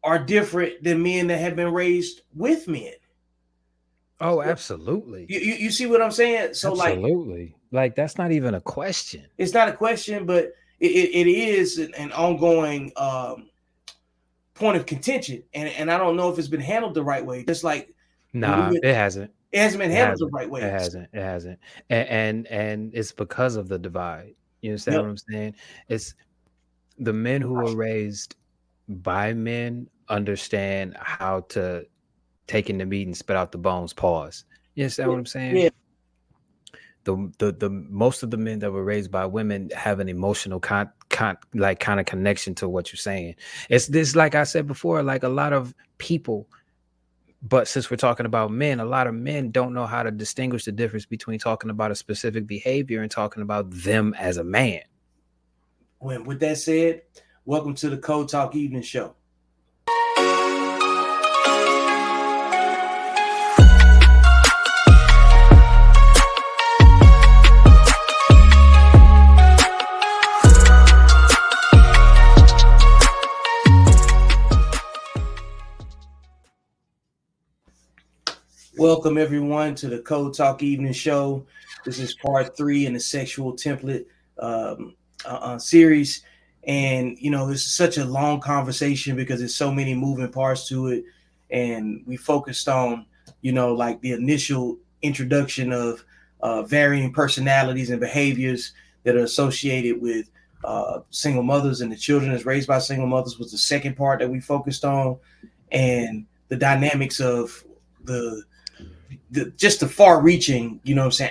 are different than men that have been raised with men. Oh, absolutely. You see what I'm saying? So like, Absolutely. Like that's not even a question. it's not a question, but it is an ongoing point of contention, and I don't know if it's been handled the right way. Just like when Nah, it hasn't. it hasn't been It handled the hasn't. right It way. hasn't. It hasn't. And it's because of the divide. You understand Yep. what I'm saying? It's the men who were raised by men understand how to take in the meat and spit out the bones. Pause. You understand what I'm saying? Yeah. The most of the men that were raised by women have an emotional kind of connection to what you're saying. It's this, like I said before, like a lot of people. But since we're talking about men, a lot of men don't know how to distinguish the difference between talking about a specific behavior and talking about them as a man. With that said, welcome to the Code Talk Evening Show. Welcome everyone to the Code Talk Evening Show. This is part 3 in the sexual template series, and this is such a long conversation because there's so many moving parts to it, and we focused on like the initial introduction of varying personalities and behaviors that are associated with single mothers, and the children that's raised by single mothers was the second part that we focused on, and the dynamics of the just the far-reaching,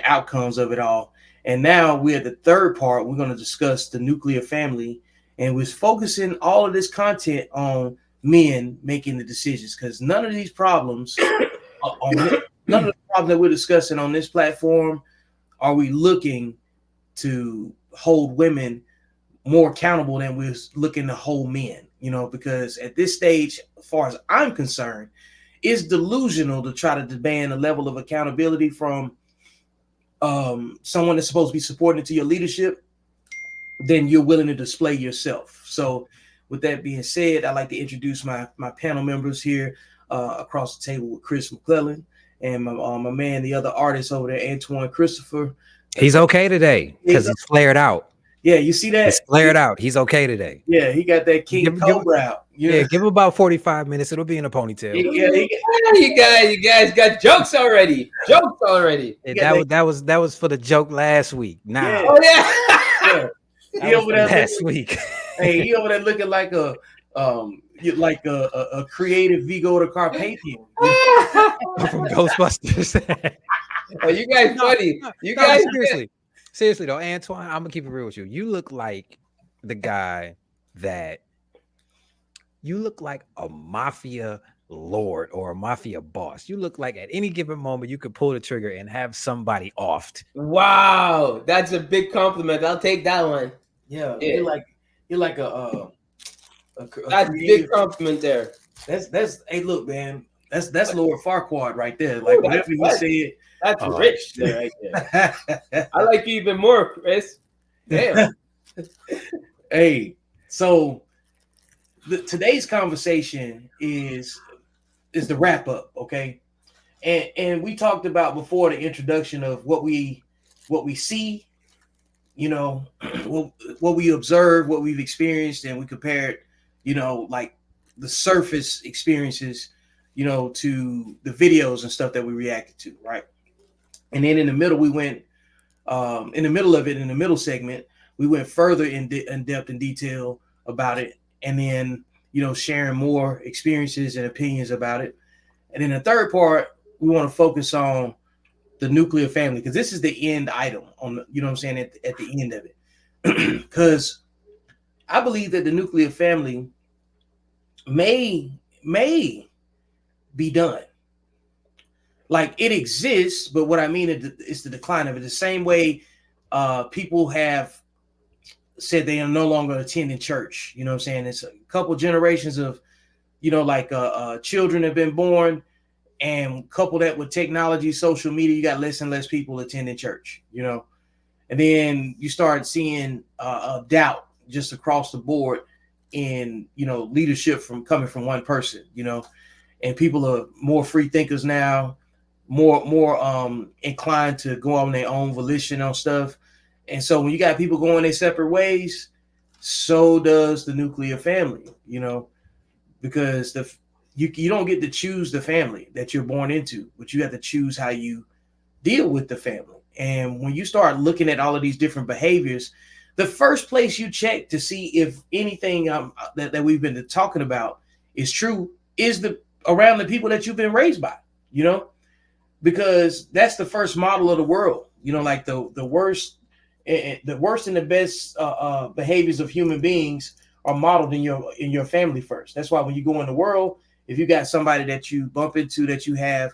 outcomes of it all. And now we're at the third part. We're going to discuss the nuclear family, and we're focusing all of this content on men making the decisions, because none of the problems that we're discussing on this platform are we looking to hold women more accountable than we're looking to hold men. Because at this stage, as far as I'm concerned, it's delusional to try to demand a level of accountability from someone that's supposed to be supporting to your leadership than you're willing to display yourself. So with that being said, I'd like to introduce my panel members here across the table with Chris McClellan and my man, the other artist over there, Antoine Christopher. He's okay today because he's flared out. Yeah, you see that? He's flared out. He's okay today. Yeah, he got that King Cobra out. Yeah, give him about 45 minutes. It'll be in a ponytail. You guys got jokes already. That was for the joke last week. Now. Yeah. Oh yeah. He over there last week. Hey, he over there looking like a creative Vigo the Carpathian from Ghostbusters. Oh, you guys funny. Seriously though, Antoine, I'm gonna keep it real with you. You look like the guy that you look like a mafia lord or a mafia boss. You look like at any given moment you could pull the trigger and have somebody offed. Wow, that's a big compliment. I'll take that one. Yeah. You're like a that's a big compliment there. That's hey, look, man. That's Lord Farquaad right there. Like, whatever you said. That's rich there, right there. I like you even more, Chris. Damn. Hey, so today's conversation is the wrap up, okay? And we talked about before the introduction of what we see, what we observe, what we've experienced, and we compared, like the surface experiences, to the videos and stuff that we reacted to, right? And then in the middle, we went in the middle segment, we went further in depth and detail about it, and then sharing more experiences and opinions about it. And in the third part, we want to focus on the nuclear family, because this is the end item on the, what I'm saying, at the end of it. Because I believe that the nuclear family may be done. Like, it exists, but what I mean is the decline of it. The same way people have said they are no longer attending church. You know what I'm saying? It's a couple generations of, children have been born, and couple that with technology, social media, you got less and less people attending church, and then you start seeing doubt just across the board in leadership from coming from one person, and people are more free thinkers now, more inclined to go on their own volition on stuff. And so when you got people going their separate ways, so does the nuclear family, because you don't get to choose the family that you're born into, but you have to choose how you deal with the family. And when you start looking at all of these different behaviors, the first place you check to see if anything that we've been talking about is true is around the people that you've been raised by, because that's the first model of the world. Like the worst and the best behaviors of human beings are modeled in your family first. That's why when you go in the world, if you got somebody that you bump into that you have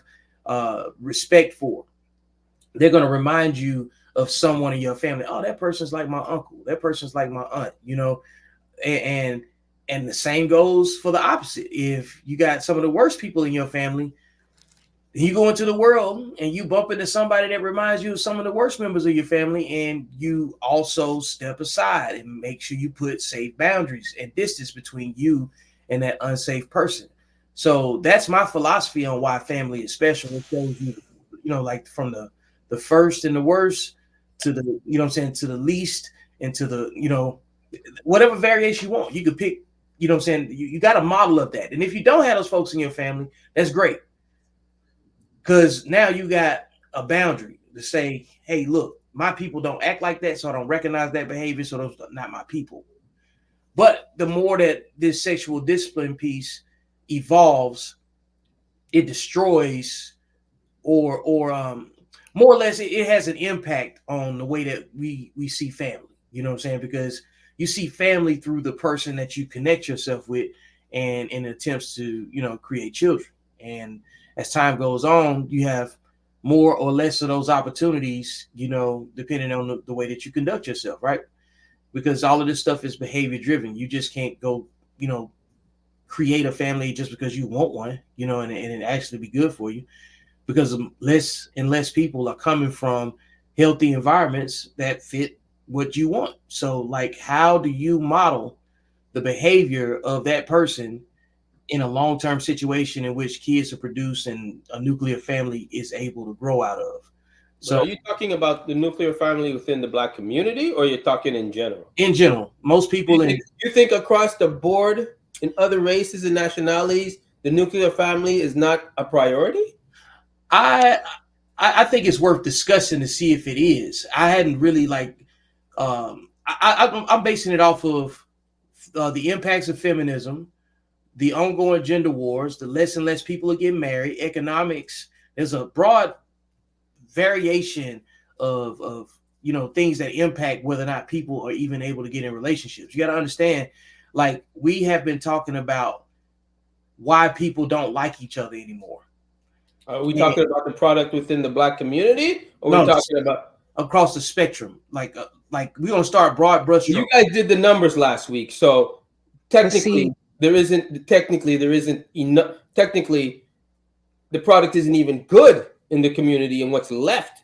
respect for, they're going to remind you of someone in your family. Oh, that person's like my uncle. That person's like my aunt, and the same goes for the opposite. If you got some of the worst people in your family, you go into the world and you bump into somebody that reminds you of some of the worst members of your family, and you also step aside and make sure you put safe boundaries and distance between you and that unsafe person. So that's my philosophy on why family is special. It shows you, like from the first and the worst to the, to the least, and to the, whatever variation you want. You could pick, you got a model of that. And if you don't have those folks in your family, that's great. Because now you got a boundary to say, hey, look, my people don't act like that, so I don't recognize that behavior, so those are not my people. But the more that this sexual discipline piece evolves, it destroys or more or less it has an impact on the way that we see family. You know what I'm saying? Because you see family through the person that you connect yourself with, and in attempts to, create children. And as time goes on, you have more or less of those opportunities, depending on the way that you conduct yourself, right? Because all of this stuff is behavior driven. You just can't go, create a family just because you want one, and it actually be good for you, because less and less people are coming from healthy environments that fit what you want. So, like, how do you model the behavior of that person in a long-term situation in which kids are produced and a nuclear family is able to grow out of? So, are you talking about the nuclear family within the Black community, or you're talking in general? In general, most people. You think across the board in other races and nationalities, the nuclear family is not a priority? I think it's worth discussing to see if it is. I hadn't really I'm basing it off of the impacts of feminism, the ongoing gender wars, the less and less people are getting married, economics. There's a broad variation of things that impact whether or not people are even able to get in relationships. You got to understand, like, we have been talking about why people don't like each other anymore. Are we talking about the product within the Black community, or are we talking about across the spectrum? Like we're gonna start broad brushstrokes. You guys did the numbers last week, so technically there isn't enough. Technically, the product isn't even good in the community, and what's left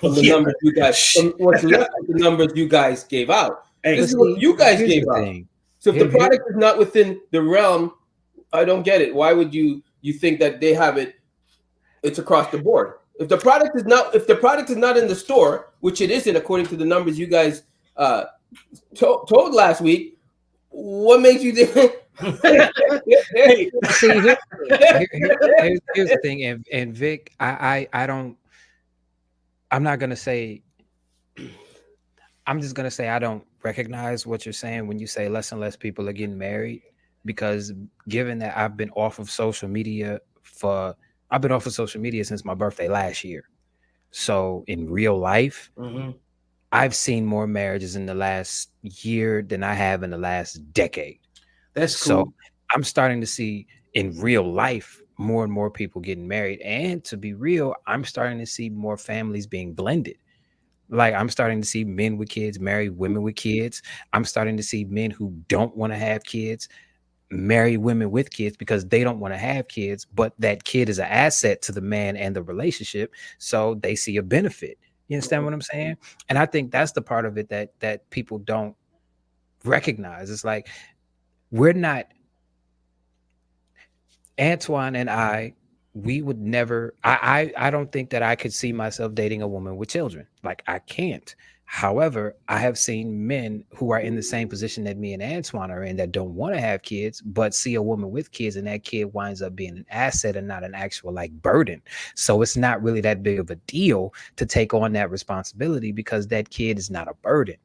from the numbers you guys, what's left of the numbers you guys gave out. Hey, this is what you guys gave out. So if the product is not within the realm, I don't get it. Why would you think that they have it? It's across the board. If the product is not in the store, which it isn't according to the numbers you guys told last week, what makes you think? See, here's the thing, and Vic, I'm not gonna say. I'm just gonna say I don't recognize what you're saying when you say less and less people are getting married, because given that I've been off of social media since my birthday last year. So in real life, I've seen more marriages in the last year than I have in the last decade. That's cool. So I'm starting to see in real life more and more people getting married. And to be real, I'm starting to see more families being blended. Like, I'm starting to see men with kids marry women with kids. I'm starting to see men who don't want to have kids marry women with kids because they don't want to have kids, but that kid is an asset to the man and the relationship, so they see a benefit. You understand what I'm saying? And I think that's the part of it that people don't recognize. It's like we're not, Antoine and I, we would never, I don't think that I could see myself dating a woman with children. Like, I can't. However, I have seen men who are in the same position that me and Antoine are in that don't want to have kids, but see a woman with kids, and that kid winds up being an asset and not an actual like burden. So it's not really that big of a deal to take on that responsibility because that kid is not a burden.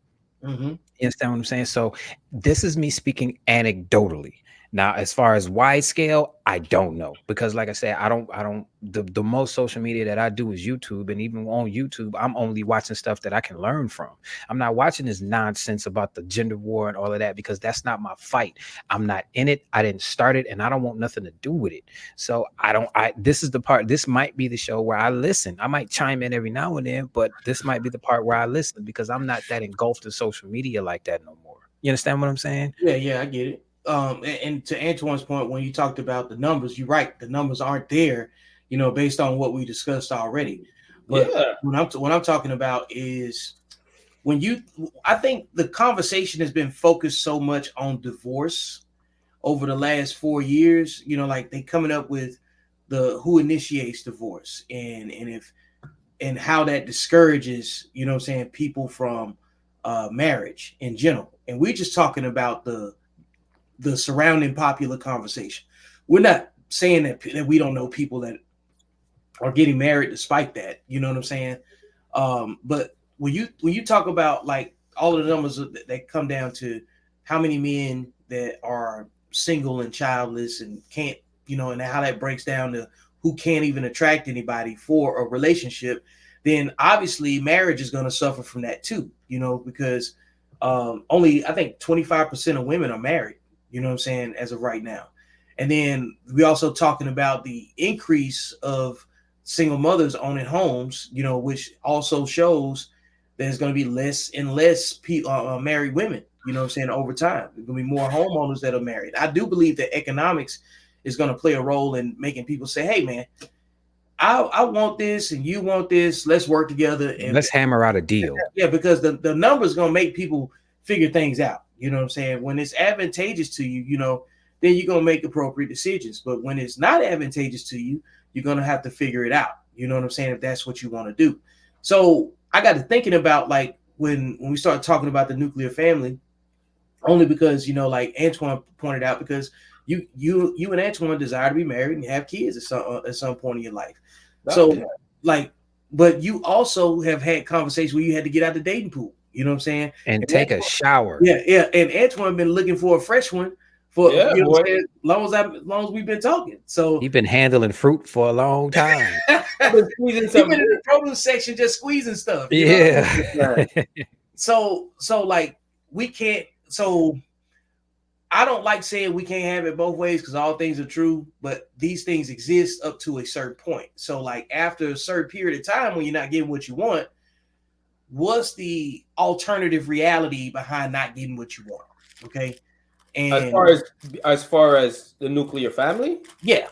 Mm-hmm. You understand what I'm saying? So this is me speaking anecdotally. Now, as far as wide scale, I don't know, because like I said, I don't the most social media that I do is YouTube. And even on YouTube, I'm only watching stuff that I can learn from. I'm not watching this nonsense about the gender war and all of that, because that's not my fight. I'm not in it. I didn't start it, and I don't want nothing to do with it. So this is the part, this might be the show where I listen. I might chime in every now and then, but this might be the part where I listen, because I'm not that engulfed in social media like that no more. You understand what I'm saying? Yeah, I get it. And to Antoine's point, when you talked about the numbers, you're right. The numbers aren't there, based on what we discussed already. But what I'm talking about is I think the conversation has been focused so much on divorce over the last 4 years, like they coming up with the who initiates divorce and how that discourages, people from marriage in general. And we're just talking about the surrounding popular conversation. We're not saying that we don't know people that are getting married despite that. You know what I'm saying? But when you talk about like all of the numbers that come down to how many men that are single and childless and can't, and how that breaks down to who can't even attract anybody for a relationship, then obviously marriage is going to suffer from that too, because only I think 25% of women are married. You know what I'm saying, as of right now. And then we also talking about the increase of single mothers owning homes, which also shows there's going to be less and less married women, what I'm saying, over time. There's going to be more homeowners that are married. I do believe that economics is going to play a role in making people say, hey, man, I want this and you want this. Let's work together. And let's hammer out a deal. Yeah, because the numbers going to make people figure things out. You know what I'm saying? When it's advantageous to you, then you're going to make appropriate decisions. But when it's not advantageous to you, you're going to have to figure it out. You know what I'm saying? If that's what you want to do. So I got to thinking about like when we started talking about the nuclear family, only because, like Antoine pointed out, because you and Antoine desire to be married and have kids at some point in your life. But you also have had conversations where you had to get out the dating pool. You know what I'm saying? And take a shower. Yeah. And Antoine been looking for a fresh one for as long as we've been talking. So he's been handling fruit for a long time. He's been in the produce section just squeezing stuff. Yeah. So like we can't. So I don't like saying we can't have it both ways because all things are true, but these things exist up to a certain point. So like after a certain period of time when you're not getting what you want, what's the alternative reality behind not getting what you want? Okay. And as far as the nuclear family? Yeah.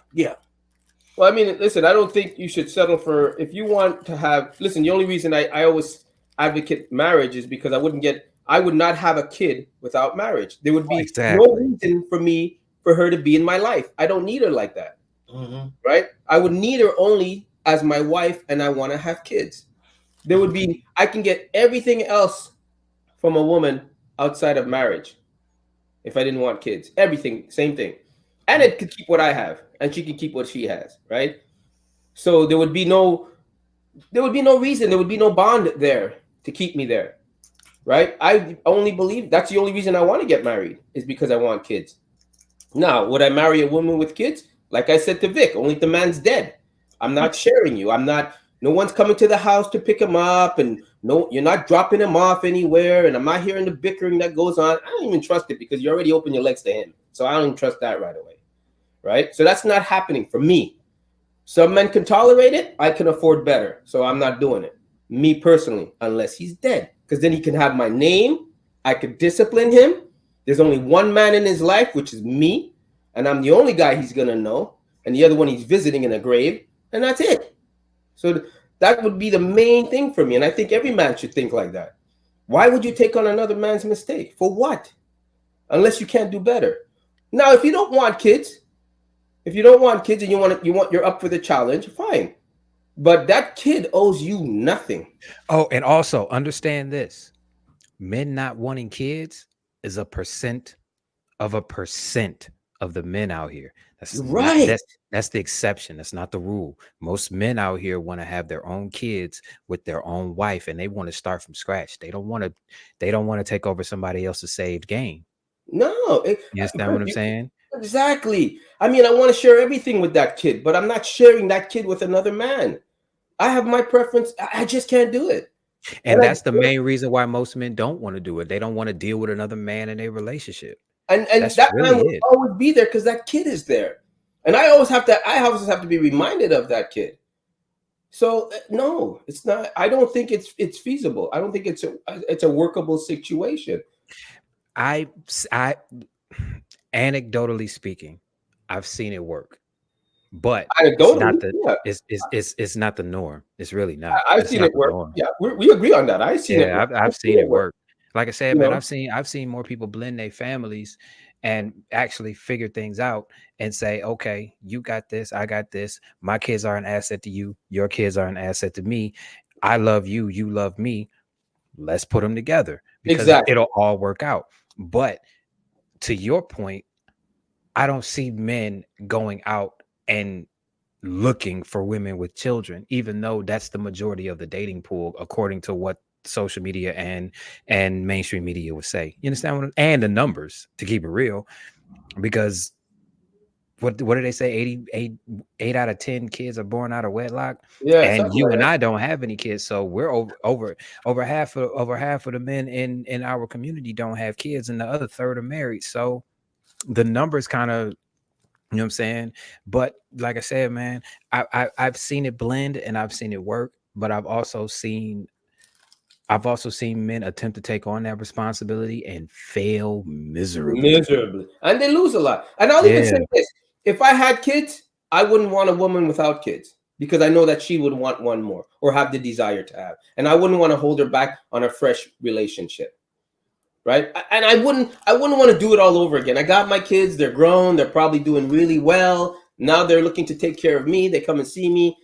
Well, I mean, listen, I don't think you should settle for, if you want to have, listen, the only reason I always advocate marriage is because I would not have a kid without marriage. There would be no reason for her to be in my life. I don't need her like that. Mm-hmm. Right? I would need her only as my wife, and I want to have kids. I can get everything else from a woman outside of marriage if I didn't want kids. Everything, same thing. And it could keep what I have, and she can keep what she has, right? So there would be no reason, there would be no bond there to keep me there, right? I only believe that's the only reason I want to get married is because I want kids. Now, would I marry a woman with kids? Like I said to Vic, only if the man's dead. I'm not sharing you. No one's coming to the house to pick him up, and no, you're not dropping him off anywhere, and I'm not hearing the bickering that goes on. I don't even trust it because you already opened your legs to him. So I don't even trust that right away, right? So that's not happening for me. Some men can tolerate it. I can afford better, so I'm not doing it. Me personally, unless he's dead, because then he can have my name. I could discipline him. There's only one man in his life, which is me, and I'm the only guy he's going to know, and the other one he's visiting in a grave, and that's it. So that would be the main thing for me. And I think every man should think like that. Why would you take on another man's mistake? For what? Unless you can't do better. Now, if you don't want kids, and you're up for the challenge, fine. But that kid owes you nothing. Oh, and also understand this: men not wanting kids is a percent of a percent of the men out here. That's not Right. that's the exception. That's not the rule. Most men out here want to have their own kids with their own wife, and they want to start from scratch. They don't want to take over somebody else's saved game. No. You understand what I'm saying? Exactly. I mean, I want to share everything with that kid, but I'm not sharing that kid with another man. I have my preference. I just can't do it. And that's the main reason why most men don't want to do it. They don't want to deal with another man in a relationship. And that's that really man will always be there because that kid is there. And I always have to be reminded of that kid. So no, it's not. I don't think it's feasible. I don't think it's a workable situation. I anecdotally speaking, I've seen it work, but it's not the norm. It's really not. I've seen it work. Yeah, we agree on that. I've seen it. I've seen it work. Like I said, man, I've seen more people blend their families and actually figure things out and say, okay, you got this, I got this. My kids are an asset to you. Your kids are an asset to me. I love you. You love me. Let's put them together because it'll all work out. But to your point, I don't see men going out and looking for women with children, even though that's the majority of the dating pool, according to what social media and mainstream media would say. You understand and the numbers, to keep it real, because what do they say? 8 out of 10 kids are born out of wedlock. Yeah, and you and I don't have any kids, so we're over half of the men in our community don't have kids, and the other third are married. So the numbers kind of, you know what I'm saying? But like I said, man, I've seen it blend and I've seen it work, but I've also seen men attempt to take on that responsibility and fail miserably. And they lose a lot. And I'll even say this: if I had kids, I wouldn't want a woman without kids because I know that she would want one more or have the desire to have, and I wouldn't want to hold her back on a fresh relationship. Right. And I wouldn't want to do it all over again. I got my kids. They're grown. They're probably doing really well. Now they're looking to take care of me. They come and see me.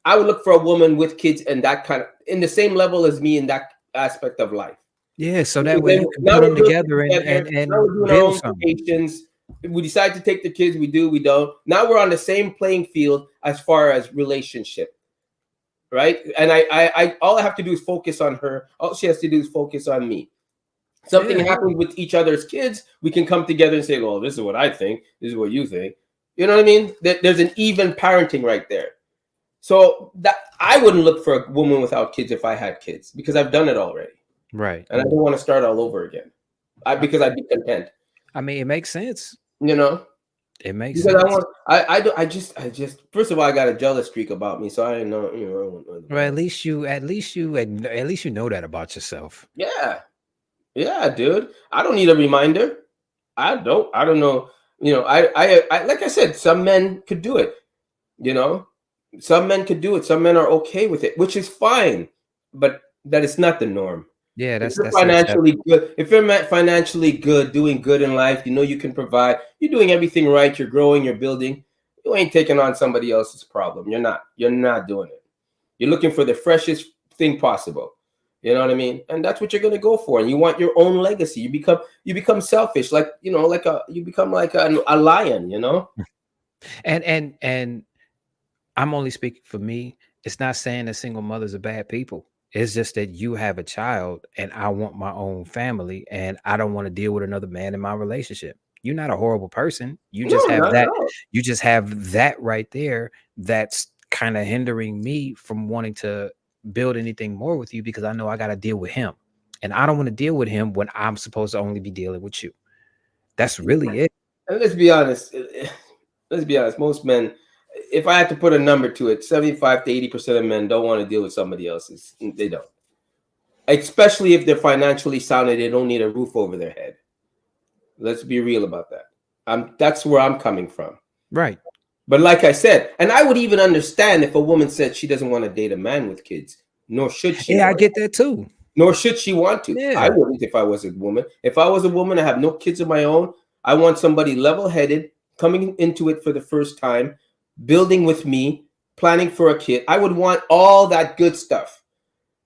I would look for a woman with kids and that kind of in the same level as me in that aspect of life. Yeah. So that way you can put them together and build something. We decide to take the kids. We do. We don't. Now we're on the same playing field as far as relationship. Right. And I all I have to do is focus on her. All she has to do is focus on me. Something happens with each other's kids, we can come together and say, well, this is what I think. This is what you think. You know what I mean? There's an even parenting right there. So that I wouldn't look for a woman without kids if I had kids because I've done it already. Right. And I don't want to start all over again because I'd be content. I mean, it makes sense. You know? It makes sense. I just first of all, I got a jealous streak about me. So I know, Well, at least you know that about yourself. Yeah. Yeah, dude. I don't need a reminder. I don't know. I like I said, some men could do it. Some men could do it. Some men are okay with it, which is fine. But that is not the norm. Yeah, that's financially good. If you're financially good, doing good in life, you can provide. You're doing everything right. You're growing. You're building. You ain't taking on somebody else's problem. You're not. You're not doing it. You're looking for the freshest thing possible. You know what I mean? And that's what you're going to go for. And you want your own legacy. You become selfish, you become like a lion, And I'm only speaking for me. It's not saying that single mothers are bad people. It's just that you have a child and I want my own family and I don't want to deal with another man in my relationship. You're not a horrible person. You just have that. You just have that right there. That's kind of hindering me from wanting to build anything more with you because I know I got to deal with him and I don't want to deal with him when I'm supposed to only be dealing with you. That's really it. And let's be honest. Most men, if I had to put a number to it, 75 to 80% of men don't want to deal with somebody else's. They don't. Especially if they're financially sound and they don't need a roof over their head. Let's be real about that. That's where I'm coming from. Right. But like I said, and I would even understand if a woman said she doesn't want to date a man with kids, nor should she. Yeah, I get that too. Nor should she want to. Yeah. I wouldn't if I was a woman. If I was a woman, I have no kids of my own. I want somebody level-headed, coming into it for the first time, building with me, planning for a kid. I would want all that good stuff.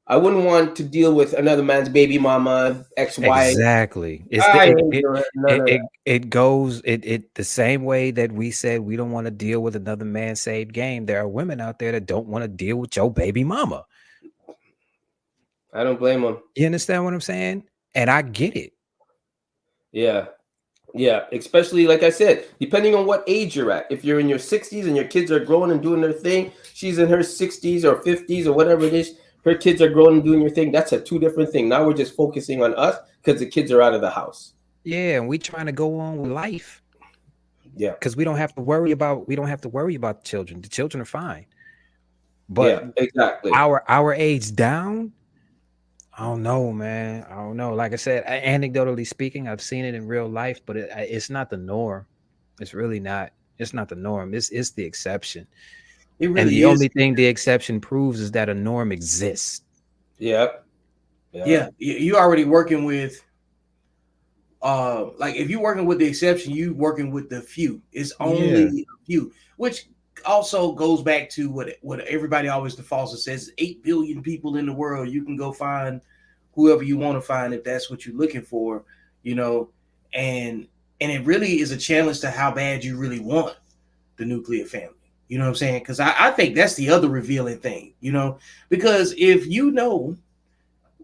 I wouldn't want to deal with another man's baby mama, ex-wife. Exactly. It goes the same way that we said we don't want to deal with another man's saved game. There are women out there that don't want to deal with your baby mama. I don't blame them. You understand what I'm saying? And I get it. Yeah. Yeah, especially like I said, depending on what age you're at. If you're in your 60s and your kids are growing and doing their thing, she's in her 60s or 50s or whatever it is, her kids are growing and doing your thing. That's a two different thing. Now we're just focusing on us because the kids are out of the house. Yeah, and we trying to go on with life. Yeah, because we don't have to worry about the children. The children are fine. But yeah, exactly. Our age down, I don't know, man. I don't know. Like I said, anecdotally speaking, I've seen it in real life, but it's not the norm. It's really not. It's not the norm. It's the exception. It really and the is. only thing the exception proves is that a norm exists. Yeah. You already working with like if you're working with the exception, you working with the few. It's only a few, which also goes back to what everybody always defaults and says: 8 billion people in the world. You can go find whoever you want to find if that's what you're looking for, you know. And it really is a challenge to how bad you really want the nuclear family. You know what I'm saying? Because I think that's the other revealing thing, you know, because if you know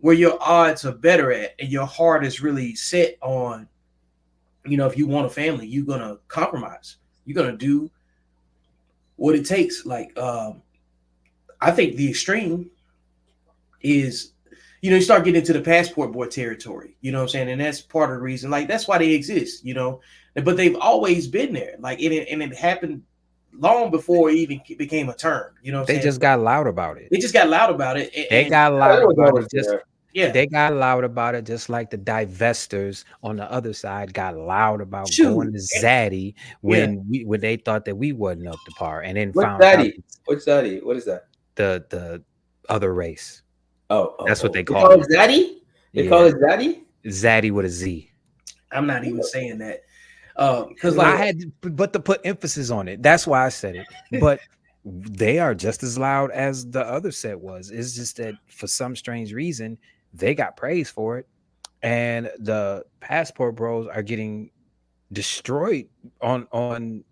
where your odds are better at and your heart is really set on, you know, if you want a family, you're going to compromise. You're going to do what it takes. Like, I think the extreme is, you know, you start getting into the passport boy territory, you know what I'm saying? And that's part of the reason, like, that's why they exist, you know, but they've always been there. Like, it happened long before it even became a term, you know what I'm saying? They just got loud about it. They just got loud about it. They got loud about it. They got loud about it, just like the divestors on the other side got loud about going to Zaddy when they thought that we wasn't up to par, and then found out. What's Zaddy? What is that? The other race. Oh, that's what they call it. Zaddy? They call it Zaddy? Zaddy with a Z. I'm not even saying that. Because I had to put emphasis on it. That's why I said it. But they are just as loud as the other set was. It's just that for some strange reason, they got praise for it. And the passport bros are getting destroyed on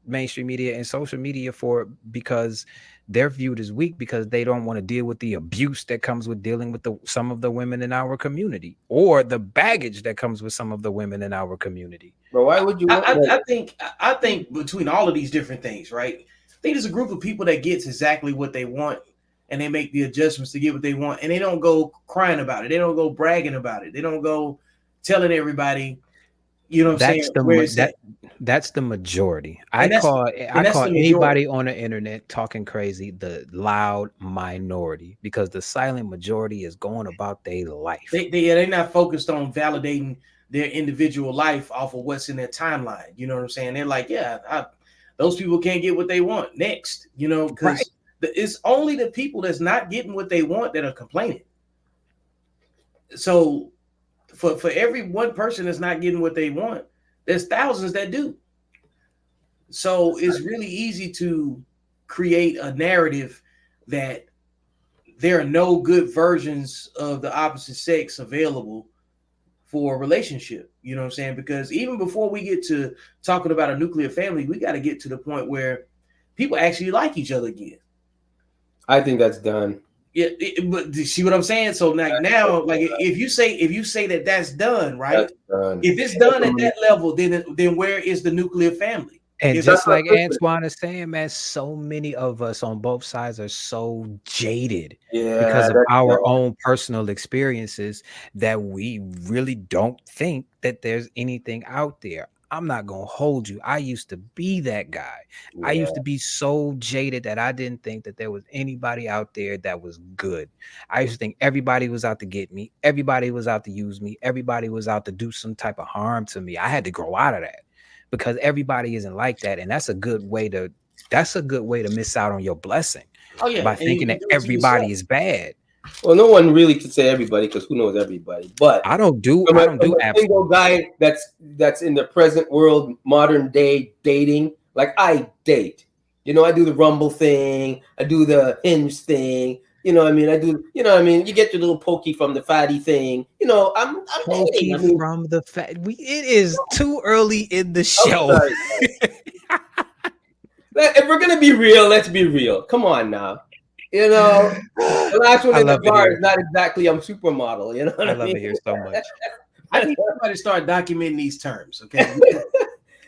mainstream media and social media for it because they're viewed as weak because they don't want to deal with the abuse that comes with dealing with some of the women in our community, or the baggage that comes with some of the women in our community. But why would you? I think between all of these different things, right? I think there's a group of people that gets exactly what they want, and they make the adjustments to get what they want, and they don't go crying about it. They don't go bragging about it. They don't go telling everybody. You know what I'm saying? That's the majority. I call anybody on the internet talking crazy the loud minority, because the silent majority is going about their life. They're not focused on validating their individual life off of what's in their timeline. You know what I'm saying? They're like, those people can't get what they want next. You know, because it's only the people that's not getting what they want that are complaining. So for every one person that's not getting what they want, there's thousands that do. So it's really easy to create a narrative that there are no good versions of the opposite sex available for a relationship. You know what I'm saying? Because even before we get to talking about a nuclear family, we got to get to the point where people actually like each other again. I think that's done. Yeah, but see what I'm saying? So now, like, if you say that that's done, right? That's done. If it's done at that level, then where is the nuclear family? And just like Antoine is saying, man, so many of us on both sides are so jaded because of our own personal experiences that we really don't think that there's anything out there. I'm not going to hold you. I used to be that guy. Yeah. I used to be so jaded that I didn't think that there was anybody out there that was good. I used to think everybody was out to get me. Everybody was out to use me. Everybody was out to do some type of harm to me. I had to grow out of that because everybody isn't like that. And that's a good way to miss out on your blessing. Oh, yeah. By thinking that everybody is bad. Well, no one really could say everybody because who knows everybody. But I don't do from a a single guy that's in the present world, modern day dating. Like I date. You know, I do the Rumble thing. I do the Hinge thing. You know what I mean? I do, you know what I mean? You get your little pokey from the fatty thing. You know, I'm dating. I mean, from the fact it is too early in the I'm show. sorry, if we're gonna be real, let's be real. Come on now. You know, the last one in the bar is not exactly I'm supermodel. You know what I love mean? it here so much. I need somebody to start documenting these terms, okay?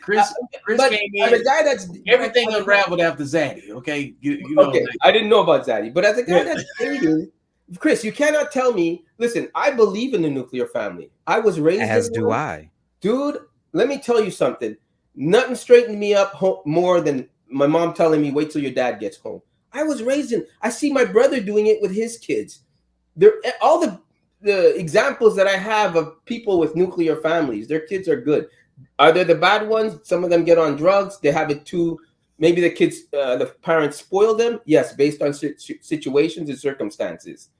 Chris came in. As a guy that's everything unraveled after Zaddy, okay? You know, okay, like, I didn't know about Zaddy, but as a guy that's dating, Chris, you cannot tell me. Listen, I believe in the nuclear family. I was raised As in do one. I. Dude, let me tell you something. Nothing straightened me up more than my mom telling me, "Wait till your dad gets home." I was raised in. I see my brother doing it with his kids. There, all the examples that I have of people with nuclear families, their kids are good. Are there the bad ones? Some of them get on drugs. They have it too. Maybe the kids, the parents spoil them. Yes, based on situations and circumstances.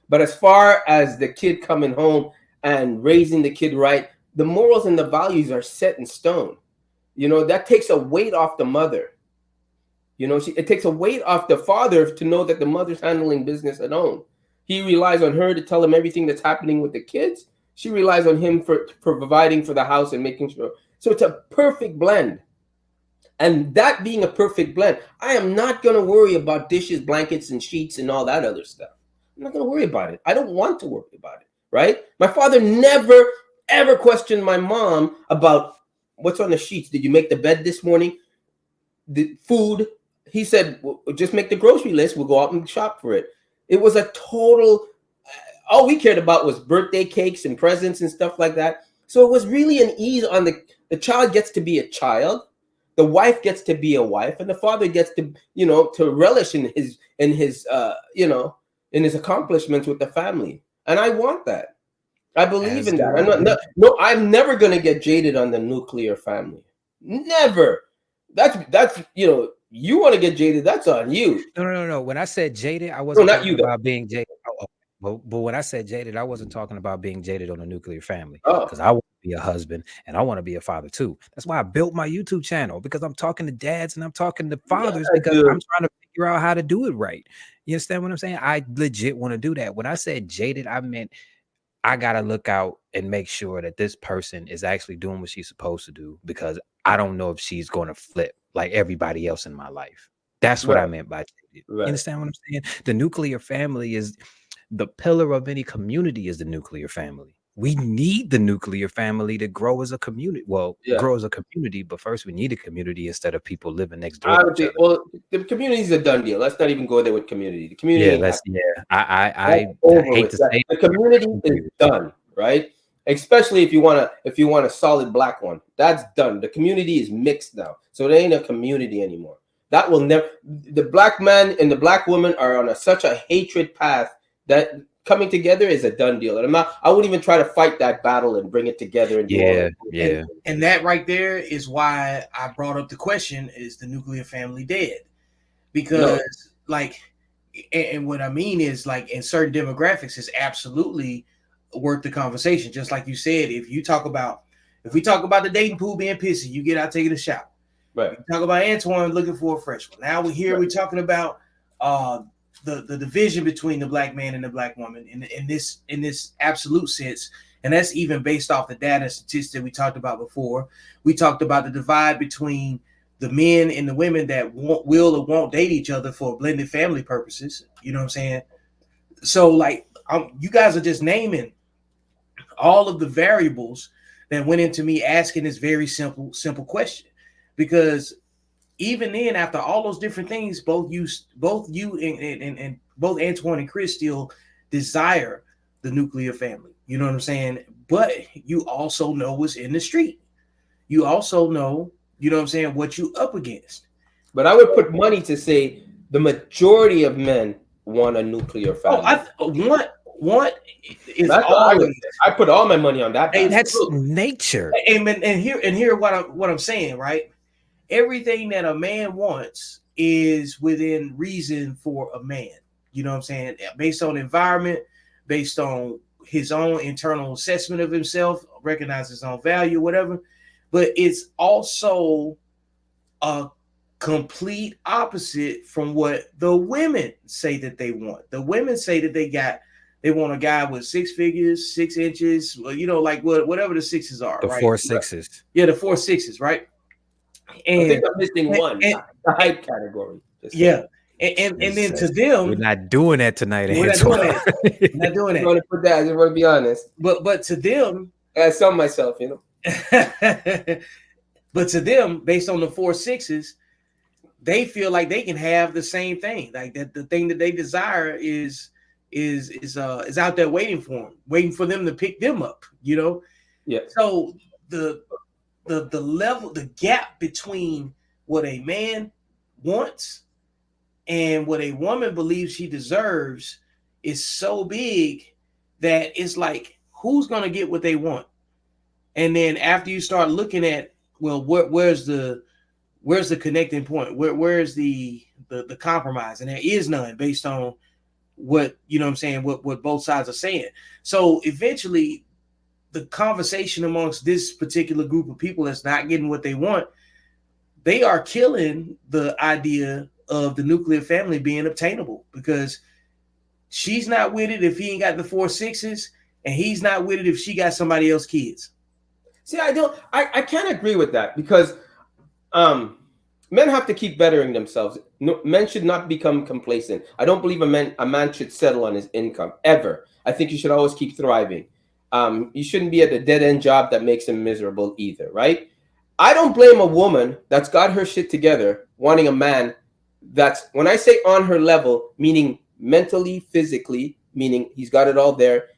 But as far as the kid coming home and raising the kid right, the morals and the values are set in stone. You know, that takes a weight off the mother. You know, it takes a weight off the father to know that the mother's handling business at home. He relies on her to tell him everything that's happening with the kids. She relies on him for providing for the house and making sure. So it's a perfect blend. And that being a perfect blend, I am not going to worry about dishes, blankets, and sheets and all that other stuff. I'm not going to worry about it. I don't want to worry about it, right? My father never, ever questioned my mom about what's on the sheets. Did you make the bed this morning? The food. He said, well, just make the grocery list. We'll go out and shop for it. It was a total, all we cared about was birthday cakes and presents and stuff like that. So it was really an ease on the child gets to be a child. The wife gets to be a wife, and the father gets to, you know, to relish in his you know, in his accomplishments with the family. And I want that. I believe in that. I'm never going to get jaded on the nuclear family. Never. That's you know, you want to get jaded, that's on you. No. When I said jaded, I wasn't talking about being jaded. But when I said jaded, I wasn't talking about being jaded on a nuclear family, because I want to be a husband and I want to be a father too. That's why I built my YouTube channel, because I'm talking to dads and I'm talking to fathers, because I'm trying to figure out how to do it right. You understand what I'm saying? I legit want to do that. When I said jaded, I meant I got to look out and make sure that this person is actually doing what she's supposed to do, because I don't know if she's going to flip like everybody else in my life. That's what I meant by jaded. You understand what I'm saying? The nuclear family is the pillar of any community, is the nuclear family. We need the nuclear family to grow as a community. Well, grow as a community, but first we need a community instead of people living next door to each other. Well, the community is a done deal. Let's not even go there with community. The community. I hate to say the community is done, right? Especially if you want a solid black one, that's done. The community is mixed now, so it ain't a community anymore. That will never. The black man and the black woman are on such a hatred path that coming together is a done deal. And I wouldn't even try to fight that battle and bring it together. And and that right there is why I brought up the question: is the nuclear family dead? Because and what I mean is, like, in certain demographics, it's absolutely worth the conversation. Just like you said, if we talk about the dating pool being pissy, you get out taking a shower. Right. We talk about Antoine looking for a fresh one. Now we're talking about the division between the black man and the black woman in this absolute sense, and that's even based off the data and statistics we talked about before. We talked about the divide between the men and the women that will or won't date each other for blended family purposes. You know what I'm saying? So, like, you guys are just naming all of the variables that went into me asking this very simple question, because even then, after all those different things, both you and both Antoine and Chris still desire the nuclear family. You know what I'm saying? But you also know what's in the street. You also know, you know what I'm saying, what you up against. But I would put money to say the majority of men want a nuclear family. Want is always. I put all my money on that. Hey, that's nature. And here what I'm saying, right? Everything that a man wants is within reason for a man. You know what I'm saying? Based on environment, based on his own internal assessment of himself, recognize his own value, whatever. But it's also a complete opposite from what the women say that they want. The women say that they want a guy with 6 figures, 6 inches, you know, like whatever the sixes are, The right? 4 6s. Yeah, the 4 6s, right? And I think I'm missing one, the height category. Yeah. And then to them, we're not doing that tonight. We're not doing that. We're not doing that. I want to put that. I just want to be honest. But to them, I saw myself, you know. But to them, based on the 4 6s, they feel like they can have the same thing. Like that, the thing that they desire is out there waiting for them to pick them up. You know. Yeah. So the level, the gap between what a man wants and what a woman believes she deserves is so big that it's like, who's going to get what they want? And then after you start looking at, well, where's the connecting point? Where's the compromise? And there is none based on what, you know what I'm saying, what both sides are saying. So eventually the conversation amongst this particular group of people that's not getting what they want, they are killing the idea of the nuclear family being obtainable, because she's not with it if he ain't got the 4 6s, and he's not with it if she got somebody else's kids. See, I can't agree with that, because men have to keep bettering themselves. No, men should not become complacent. I don't believe a man should settle on his income ever. I think you should always keep thriving. You shouldn't be at a dead-end job that makes him miserable either, right? I don't blame a woman that's got her shit together wanting a man that's, when I say on her level, meaning mentally, physically, meaning he's got it all there.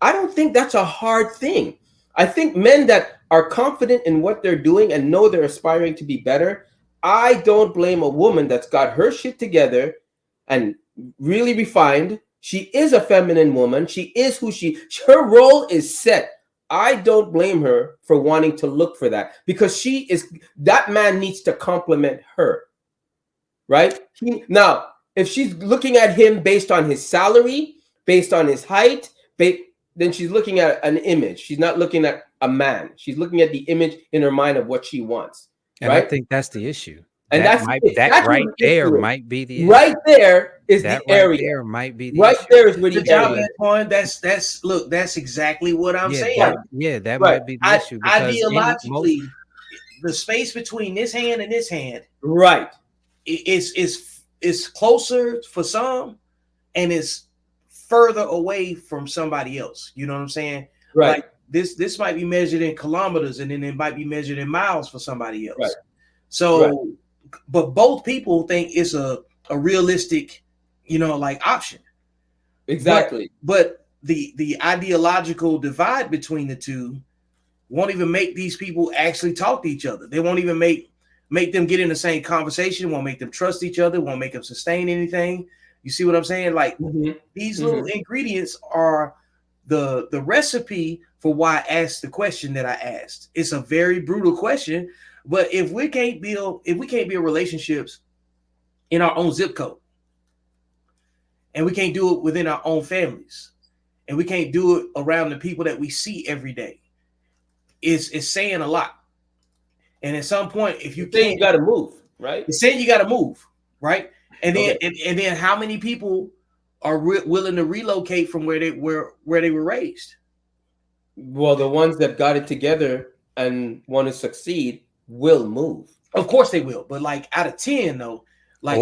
I don't think that's a hard thing. I think men that are confident in what they're doing and know they're aspiring to be better, I don't blame a woman that's got her shit together and really refined. She is a feminine woman. She is her role is set. I don't blame her for wanting to look for that, because that man needs to complement her, right? Now, if she's looking at him based on his salary, based on his height, then she's looking at an image. She's not looking at a man. She's looking at the image in her mind of what she wants. And right? I think that's the issue. And that's right there might be the issue. Right there is the area. There might be the right issue. There is where the job, Antoine. That's exactly what I'm saying. That might be the issue. Ideologically, the space between this hand and this hand, right, is closer for some, and it's further away from somebody else. You know what I'm saying? Right. Like this might be measured in kilometers, and then it might be measured in miles for somebody else. Right. So, but both people think it's a realistic, like option. Exactly. But the ideological divide between the two won't even make these people actually talk to each other. They won't even make them get in the same conversation. Won't make them trust each other. Won't make them sustain anything. You see what I'm saying? Like these little ingredients are the recipe for why I asked the question that I asked. It's a very brutal question, but if we can't build relationships in our own zip code, and we can't do it within our own families, and we can't do it around the people that we see every day, it's saying a lot. And at some point, if you can't, you got to move, right? It's saying you got to move, right? And then and then how many people are willing to relocate from where they were raised? Well, the ones that got it together and want to succeed will move. Of course they will, but like out of 10 though, like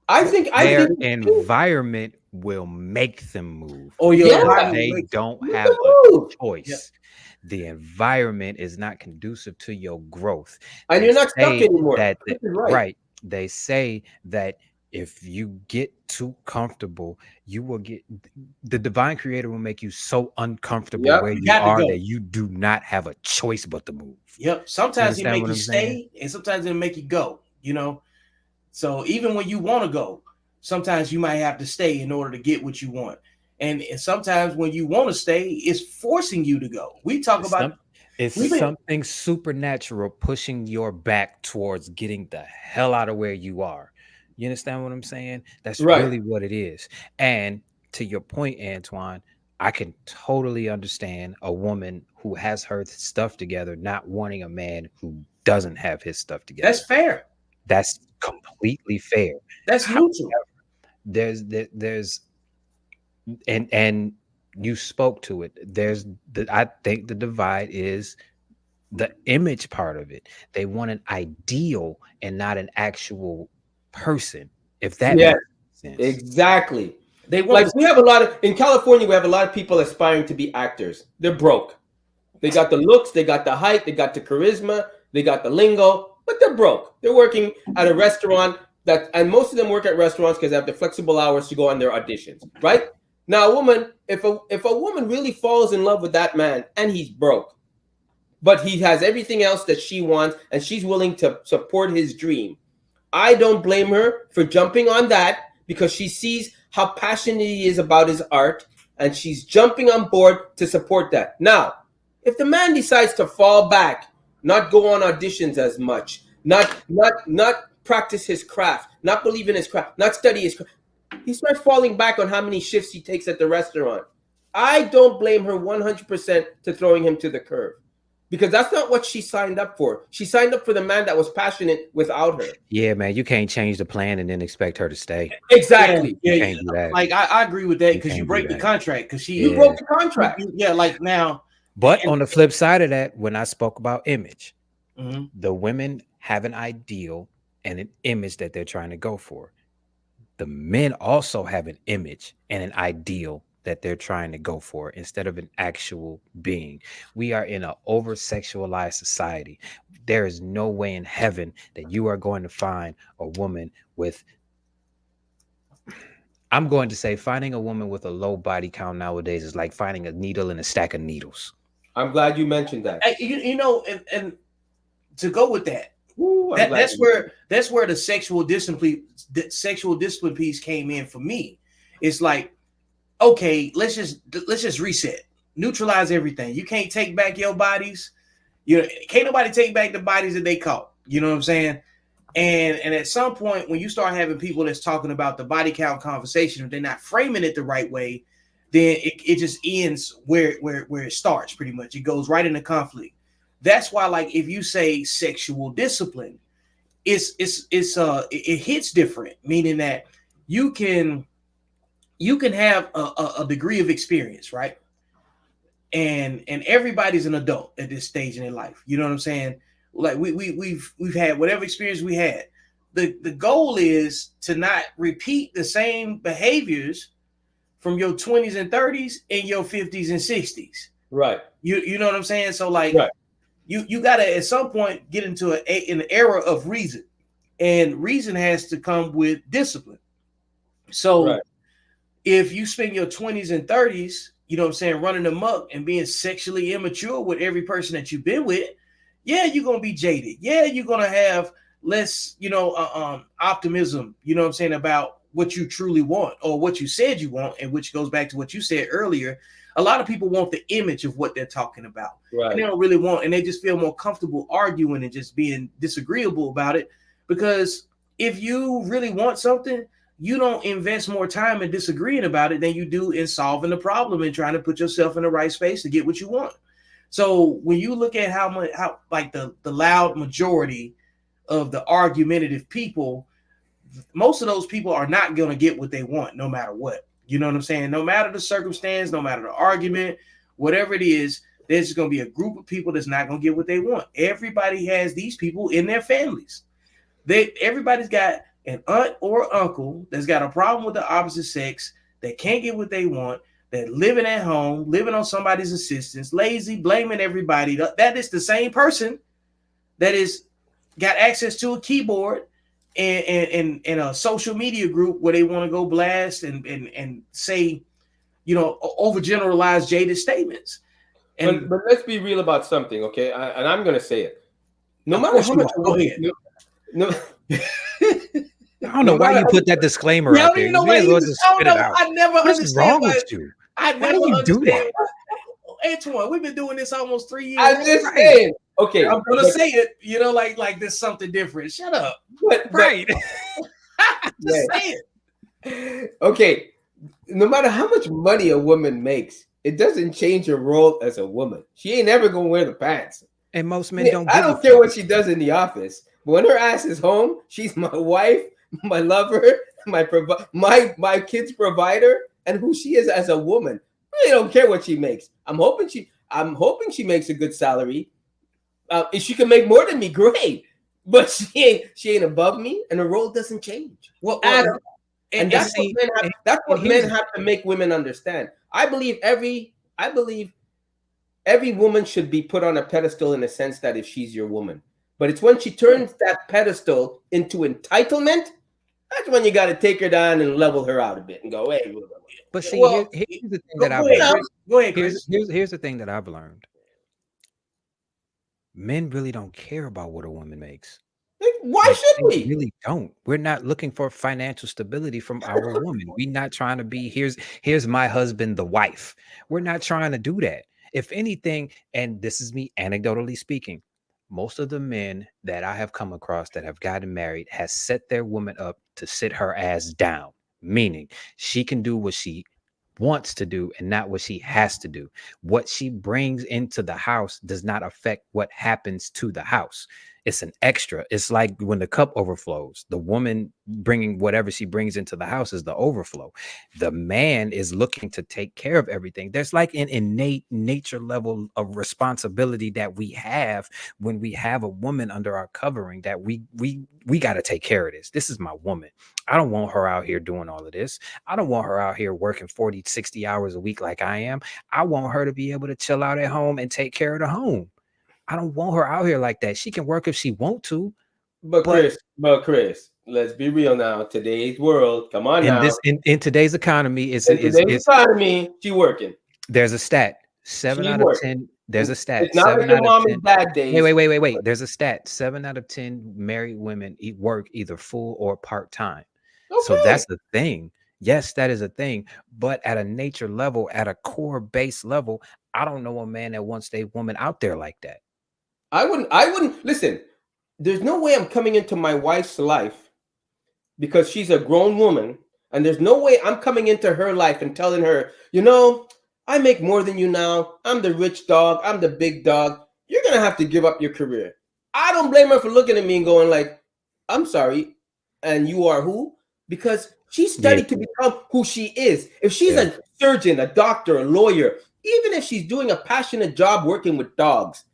I think their environment will make them move. Oh, they don't have a choice. Yeah. The environment is not conducive to your growth, and you're not stuck anymore. Right. They say that if you get too comfortable, you will get the divine creator will make you so uncomfortable where you are that you do not have a choice but to move. Yep. Sometimes he make you stay, and sometimes he'll make you go, So even when you want to go, sometimes you might have to stay in order to get what you want. And sometimes when you want to stay, it's forcing you to go. We talk about something supernatural pushing your back towards getting the hell out of where you are. You understand what I'm saying? That's Right. really what it is. And to your point, Antoine, I can totally understand a woman who has her stuff together not wanting a man who doesn't have his stuff together. That's fair. That's completely fair. That's neutral. There's and you spoke to it. I think the divide is the image part of it. They want an ideal and not an actual person. If that Yeah, makes sense. exactly. They want Like we have a lot of in California, we have a lot of people aspiring to be actors. They're broke. They got the looks, they got the height, they got the charisma, they got the lingo, but they're broke. They're working at a restaurant and most of them work at restaurants because they have the flexible hours to go on their auditions, right? Now, a woman, if a woman really falls in love with that man and he's broke, but he has everything else that she wants and she's willing to support his dream, I don't blame her for jumping on that because she sees how passionate he is about his art and she's jumping on board to support that. Now, if the man decides to fall back, not go on auditions as much, not practice his craft, not believe in his craft, not study his craft, he starts falling back on how many shifts he takes at the restaurant. I don't blame her 100% to throwing him to the curb. Because that's not what she signed up for. She signed up for the man that was passionate without her. Yeah, man, you can't change the plan and then expect her to stay. Exactly. You can't do that. Like I agree with that because you can't break do the that. contract because You broke the contract. Yeah, like now. But on the flip side of that, when I spoke about image, Mhm. the women have an ideal and an image that they're trying to go for. The men also have an image and an ideal that they're trying to go for instead of an actual being. We are in an over-sexualized society. There is no way in heaven that you are going to find a woman with, I'm going to say finding a woman with a low body count nowadays is like finding a needle in a stack of needles. I'm glad you mentioned that. You know, and to go with that, Ooh, that's where the sexual discipline piece came in for me. It's like, okay, let's just reset, neutralize everything. You can't take back your bodies. You know, can't nobody take back the bodies that they caught. You know what I'm saying? And at some point, when you start having people that's talking about the body count conversation, if they're not framing it the right way, then it just ends where it starts. Pretty much, it goes right into conflict. That's why, like, if you say sexual discipline, it hits different, meaning that you can have a degree of experience, right? And everybody's an adult at this stage in their life. You know what I'm saying? Like we've had whatever experience we had. The goal is to not repeat the same behaviors from your 20s and 30s in your 50s and 60s. Right. You know what I'm saying? So like right. you gotta at some point get into an era of reason. And reason has to come with discipline. So if you spend your 20s and 30s, you know what I'm saying, running amok and being sexually immature with every person that you've been with, yeah, you're gonna be jaded. Yeah, you're gonna have less, optimism, you know what I'm saying, about what you truly want or what you said you want, and which goes back to what you said earlier. A lot of people want the image of what they're talking about. Right. And they don't really want, and they just feel more comfortable arguing and just being disagreeable about it. Because if you really want something, you don't invest more time in disagreeing about it than you do in solving the problem and trying to put yourself in the right space to get what you want. So when you look at how like the loud majority of the argumentative people, most of those people are not going to get what they want no matter what. You know what I'm saying? No matter the circumstance, no matter the argument, whatever it is, there's going to be a group of people that's not going to get what they want. Everybody has these people in their families. Everybody's got an aunt or uncle that's got a problem with the opposite sex, that can't get what they want, that living at home, living on somebody's assistance, lazy, blaming everybody. That is the same person that is got access to a keyboard and a social media group where they want to go blast and say, overgeneralized jaded statements. And but let's be real about something, okay? And I'm gonna say it. No matter how much, go ahead. No. I don't know why you put that disclaimer out there. I never What's understand wrong with you. I Why never do you do that? Antoine, we've been doing this almost 3 years. I'm just saying. Okay, I'm gonna say it. Like there's something different. Shut up. But Just say it. Okay. No matter how much money a woman makes, it doesn't change her role as a woman. She ain't ever gonna wear the pants. And most men don't. I don't care what she does in the office, but when her ass is home, she's my wife, my lover, my kid's provider, and who she is as a woman. I really don't care what she makes. I'm hoping she makes a good salary. If she can make more than me, great. But she ain't above me, and her role doesn't change. Well, and that's what men have to make women understand. I believe every woman should be put on a pedestal in the sense that if she's your woman. But it's when she turns that pedestal into entitlement, that's when you got to take her down and level her out a bit and go, hey. But see, here's the thing that I've learned. Go ahead, Chris. Here's the thing that I've learned. Men really don't care about what a woman makes. Why should we? Really don't. We're not looking for financial stability from our woman. We're not trying to be here's my husband, the wife. We're not trying to do that. If anything, and this is me anecdotally speaking, most of the men that I have come across that have gotten married has set their woman up to sit her ass down, meaning she can do what she wants to do and not what she has to do. What she brings into the house does not affect what happens to the house. It's an extra. It's like when the cup overflows, the woman bringing whatever she brings into the house is the overflow. The man is looking to take care of everything. There's like an innate nature level of responsibility that we have when we have a woman under our covering that we got to take care of this. This is my woman. I don't want her out here doing all of this. I don't want her out here working 40, 60 hours a week like I am. I want her to be able to chill out at home and take care of the home. I don't want her out here like that. She can work if she want to. But Chris, let's be real now. Today's world, come on now. In today's economy, economy, she working. There's a stat. 7 out of 10. There's a stat. It's not like your mom and dad days. Wait. There's a stat. 7 out of 10 married women work either full or part-time. Okay. So that's the thing. Yes, that is a thing. But at a nature level, at a core base level, I don't know a man that wants a woman out there like that. I wouldn't listen. There's no way I'm coming into my wife's life because she's a grown woman, and there's no way I'm coming into her life and telling her, I make more than you now. I'm the rich dog. I'm the big dog. You're gonna have to give up your career. I don't blame her for looking at me and going like, I'm sorry, and you are who? Because she studied to become who she is. If she's a surgeon, a doctor, a lawyer, even if she's doing a passionate job working with dogs,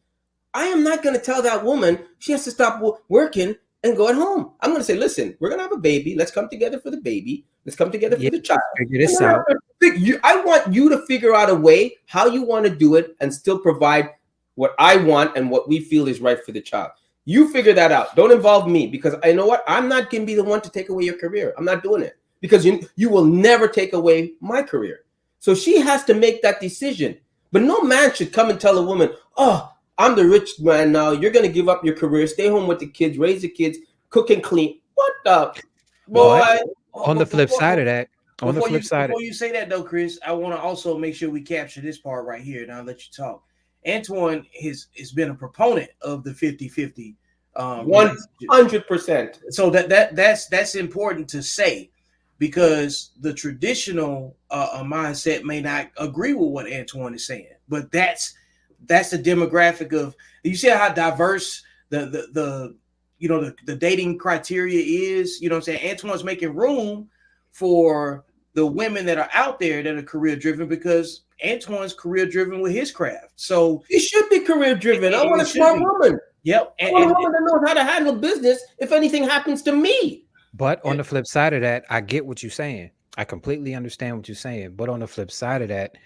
I am not going to tell that woman she has to stop working and go at home. I'm going to say, listen, we're going to have a baby. Let's come together for the baby. Let's come together for the child. Figure this out. I want you to figure out a way how you want to do it and still provide what I want and what we feel is right for the child. You figure that out. Don't involve me because I know what? I'm not going to be the one to take away your career. I'm not doing it because you will never take away my career. So she has to make that decision. But no man should come and tell a woman, oh, I'm the rich man now. You're going to give up your career, stay home with the kids, raise the kids, cook and clean. What the? Boy. On the flip side of that, before you say that, though, Chris, I want to also make sure we capture this part right here, and I'll let you talk. Antoine has been a proponent of the 50-50. 100%. So that's important to say because the traditional mindset may not agree with what Antoine is saying, but that's the demographic of. You see how diverse the dating criteria is. You know what I'm saying? Antoine's making room for the women that are out there that are career driven because Antoine's career driven with his craft. So he should be career driven. I want a smart woman. Yep. I want a woman that knows how to handle business if anything happens to me. But on the flip side of that, I get what you're saying. I completely understand what you're saying. But on the flip side of that,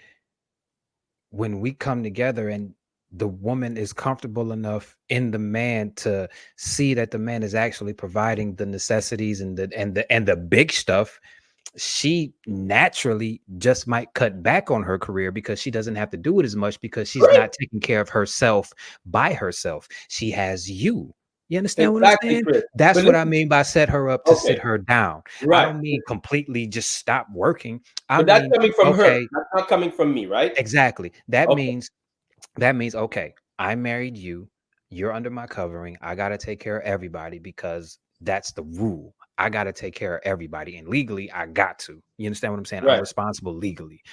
when we come together and the woman is comfortable enough in the man to see that the man is actually providing the necessities and the big stuff, she naturally just might cut back on her career because she doesn't have to do it as much because she's not taking care of herself by herself. She has you. You understand what I'm saying? Chris. That's what I mean by set her up to sit her down. Right. I don't mean completely just stop working. But that's coming from her. That's not coming from me, right? Exactly. That means, okay, I married you. You're under my covering. I got to take care of everybody because that's the rule. I got to take care of everybody. And legally, I got to. You understand what I'm saying? Right. I'm responsible legally.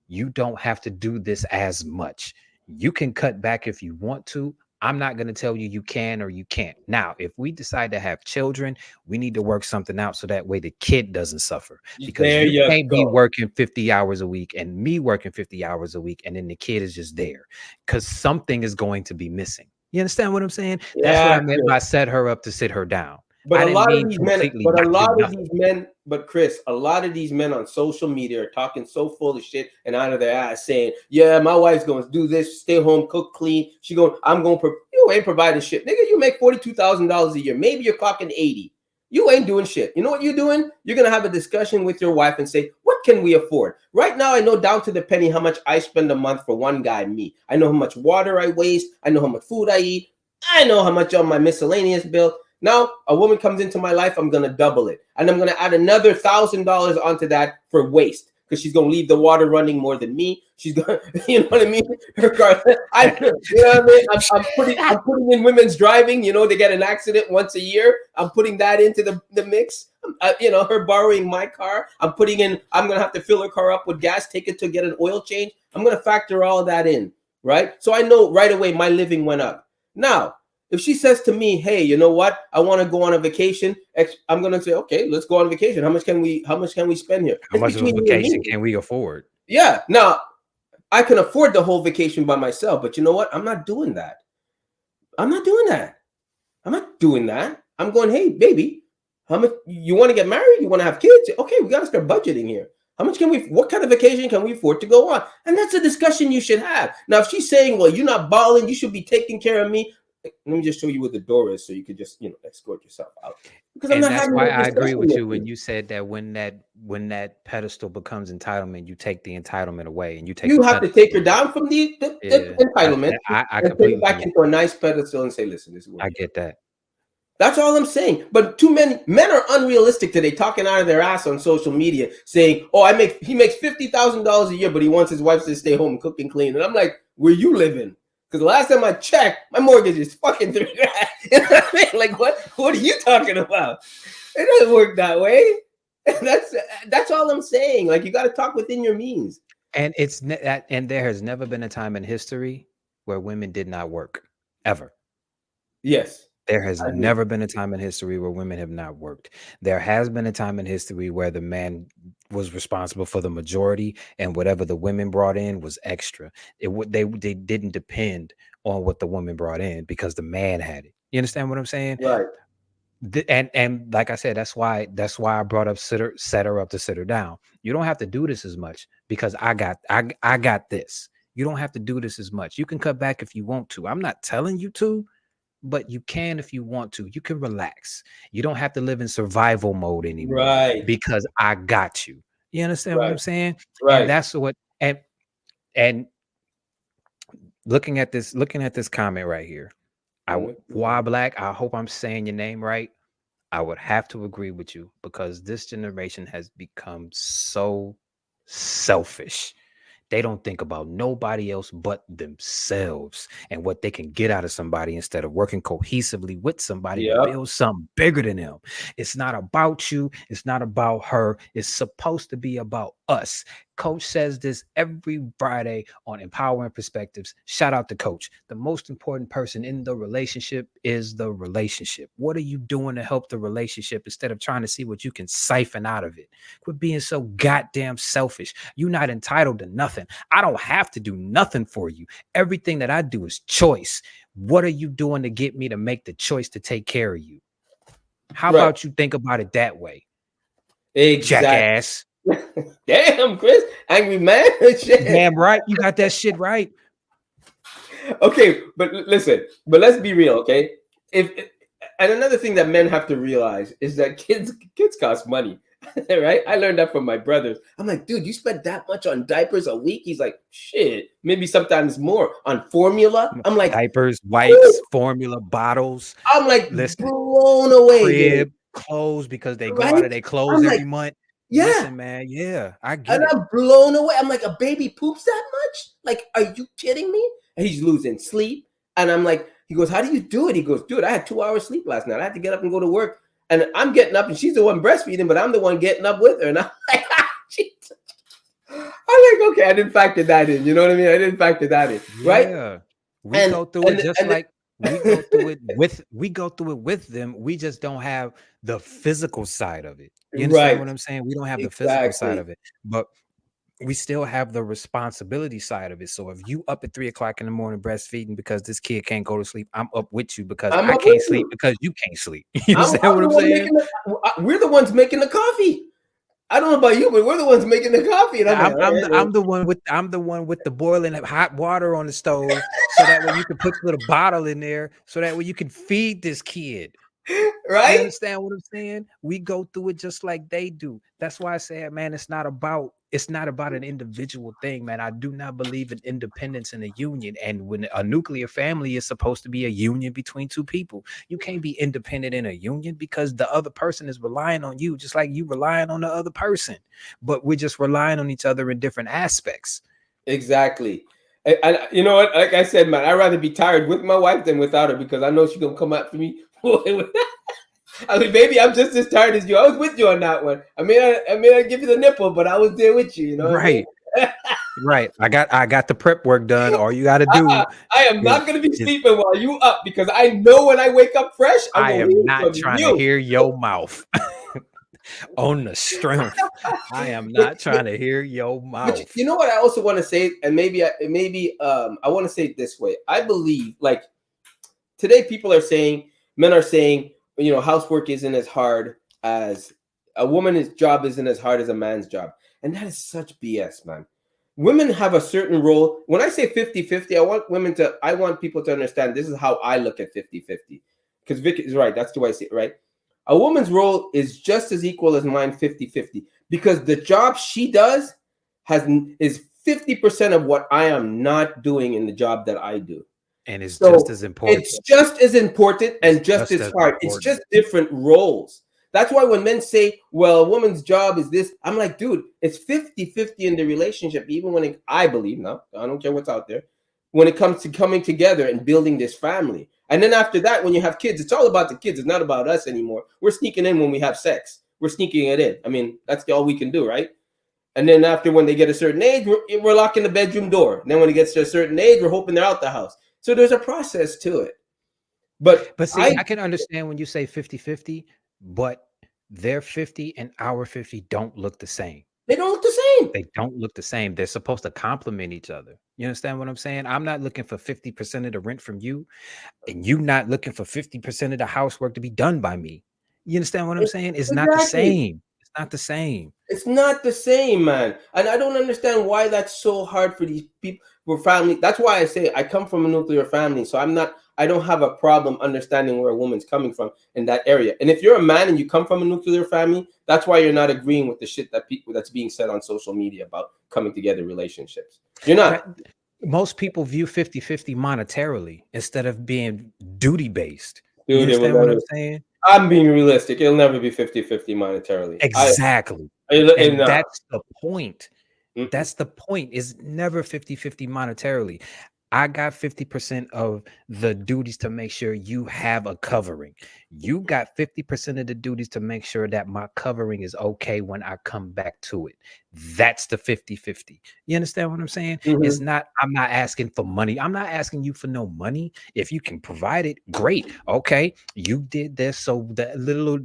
You don't have to do this as much. You can cut back if you want to. I'm not going to tell you you can or you can't. Now, if we decide to have children, we need to work something out so that way the kid doesn't suffer. Because you can't be working 50 hours a week and me working 50 hours a week, and then the kid is just there, because something is going to be missing. You understand what I'm saying? Yeah, that's what I meant by set her up to sit her down. But I a lot mean of these men, completely but a lot of nothing. these men, but Chris, a lot of these men on social media are talking so full of shit and out of their ass saying, yeah, my wife's going to do this, stay home, cook, clean. She going, I'm going, you ain't providing shit. Nigga, you make $42,000 a year. Maybe you're clocking 80. You ain't doing shit. You know what you're doing? You're going to have a discussion with your wife and say, what can we afford? Right now, I know down to the penny how much I spend a month for one guy, me. I know how much water I waste. I know how much food I eat. I know how much on my miscellaneous bill. Now, a woman comes into my life, I'm going to double it. And I'm going to add another $1,000 onto that for waste, because she's going to leave the water running more than me. She's going to, you know what I mean? Her car, you know what I mean? I'm putting in women's driving. You know, they get an accident once a year. I'm putting that into the mix. You know, her borrowing my car. I'm going to have to fill her car up with gas, take it to get an oil change. I'm going to factor all that in, right? So I know right away my living went up. Now, if she says to me, hey, you know what? I want to go on a vacation. I'm going to say, okay, let's go on vacation. How much can we spend here? How much of a vacation can we afford? Yeah. Now, I can afford the whole vacation by myself, but you know what? I'm not doing that. I'm not doing that. I'm going, hey, baby, how much you want to get married? You want to have kids? Okay, we got to start budgeting here. What kind of vacation can we afford to go on? And that's a discussion you should have. Now, if she's saying, well, you're not balling, you should be taking care of me. Let me just show you where the door is so you could just, escort yourself out. Because that's why I agree with you when you said that when that pedestal becomes entitlement, you take the entitlement away, and you have to take her down from the entitlement. I completely take back into a nice pedestal and say, listen, this is what I get that. That's all I'm saying. But too many men are unrealistic today, talking out of their ass on social media, saying, "Oh, he makes $50,000 a year, but he wants his wife to stay home and cook and clean." And I'm like, "Where you living?" Because the last time I checked, my mortgage is fucking $3,000. You know what I mean? Like, what are you talking about? It doesn't work that way. That's all I'm saying. Like, you got to talk within your means. And and there has never been a time in history where women did not work, ever. Yes. There has never been a time in history where women have not worked. There has been a time in history where the man was responsible for the majority, and whatever the women brought in was extra. They didn't depend on what the woman brought in because the man had it. You understand what I'm saying? Right. And like I said, that's why I brought up set her up to sit her down. You don't have to do this as much because I got this. You don't have to do this as much. You can cut back if you want to. I'm not telling you to. But you can if you want to. You can relax. You don't have to live in survival mode anymore. Right. Because I got you. You understand what I'm saying? Right. And that's what and looking at this comment right here. Why Black, I hope I'm saying your name right. I would have to agree with you because this generation has become so selfish. They don't think about nobody else but themselves and what they can get out of somebody instead of working cohesively with somebody to build something bigger than them. It's not about you. It's not about her. It's supposed to be about us. Coach says this every Friday on Empowering Perspectives. Shout out to Coach. The most important person in the relationship is the relationship. What are you doing to help the relationship instead of trying to see what you can siphon out of it? Quit being so goddamn selfish. You're not entitled to nothing. I don't have to do nothing for you. Everything that I do is choice. What are you doing to get me to make the choice to take care of you? How about you think about it that way? Exactly. Jackass. Damn, Chris, angry man. Damn right, you got that shit right. Okay, but listen, but let's be real, okay? And another thing that men have to realize is that kids cost money, right? I learned that from my brothers. I'm like, dude, you spend that much on diapers a week? He's like, shit, maybe sometimes more on formula. I'm like, diapers, wipes, formula, bottles. I'm like, blown away. Crib, clothes because they go out of their clothes every month. Yeah. Listen, man. Yeah, I get it. And I'm blown away. I'm like, a baby poops that much? Like, are you kidding me? And he's losing sleep. And I'm like, he goes, how do you do it? He goes, dude, I had 2 hours sleep last night. I had to get up and go to work. and I'm getting up, and she's the one breastfeeding, but I'm the one getting up with her, and I'm like, I'm like, okay, I didn't factor that in. You know what I mean? I didn't factor that in, right? Yeah, we go through it just like we go through it with them. We just don't have the physical side of it. You understand what I'm saying? We don't have the physical side of it, but we still have the responsibility side of it. So if you up at 3 o'clock in the morning breastfeeding because this kid can't go to sleep, I'm up with you because I can't sleep because you can't sleep. You understand what I'm saying? We're the ones making the coffee. I don't know about you, but we're the ones making the coffee. And I'm the one with the boiling hot water on the stove, so that way you can put the little bottle in there, so that way you can feed this kid. Right? You understand what I'm saying? We go through it just like they do. That's why I said, man, it's not about an individual thing, man. I do not believe in independence in a union. And when a nuclear family is supposed to be a union between two people, you can't be independent in a union because the other person is relying on you, just like you relying on the other person. But we're just relying on each other in different aspects. Exactly. And you know what? Like I said, man, I'd rather be tired with my wife than without her, because I know she's gonna come out for me. I mean, baby, I'm just as tired as you. I was with you on that one. I may not give you the nipple, but I was there with you. You know, right? I mean? Right. I got the prep work done. All you got to do. I am not going to be sleeping while you up, because I know when I wake up fresh, I am not trying to hear your mouth. On the strength, I am not trying to hear your mouth. But you know what I also want to say, and maybe I want to say it this way. I believe, like, today men are saying, you know, housework isn't as hard as a woman's job, isn't as hard as a man's job. And that is such BS, man. Women have a certain role. When I say 50-50, I want people to understand this is how I look at 50-50. Because Vic is right. That's the way I see it, right? A woman's role is just as equal as mine, 50-50. Because the job she does is 50% of what I am not doing in the job that I do. And it's just as important. It's just as important and just as hard. It's just different roles. That's why when men say, well, a woman's job is this, I'm like, dude, it's 50-50 in the relationship, even when I believe, now, I don't care what's out there, when it comes to coming together and building this family. And then after that, when you have kids, it's all about the kids. It's not about us anymore. We're sneaking in when we have sex. We're sneaking it in. I mean, that's all we can do, right? And then after, when they get a certain age, we're locking the bedroom door. And then when it gets to a certain age, we're hoping they're out the house. So there's a process to it. But see, I can understand when you say 50-50, but their 50 and our 50 don't look the same. They don't look the same. They don't look the same. They're supposed to complement each other. You understand what I'm saying? I'm not looking for 50% of the rent from you, and you not looking for 50% of the housework to be done by me. You understand what I'm saying? It's not the same. It's not the same. It's not the same, man. And I don't understand why that's so hard for these people, for family. That's why I say I come from a nuclear family, so I don't have a problem understanding where a woman's coming from in that area. And if you're a man and you come from a nuclear family, that's why you're not agreeing with the shit that's being said on social media about coming together relationships. You're not. Most people view 50-50 monetarily instead of being duty-based. Dude, you understand what I'm saying? I'm being realistic. It'll never be 50-50 monetarily. Exactly. And that's the point. Mm-hmm. That's the point. It's never 50-50 monetarily. I got 50% of the duties to make sure you have a covering. You got 50% of the duties to make sure that my covering is okay when I come back to it. That's the 50-50. You understand what I'm saying? Mm-hmm. It's not, I'm not asking for money. I'm not asking you for no money. If you can provide it, great. Okay. You did this. So the little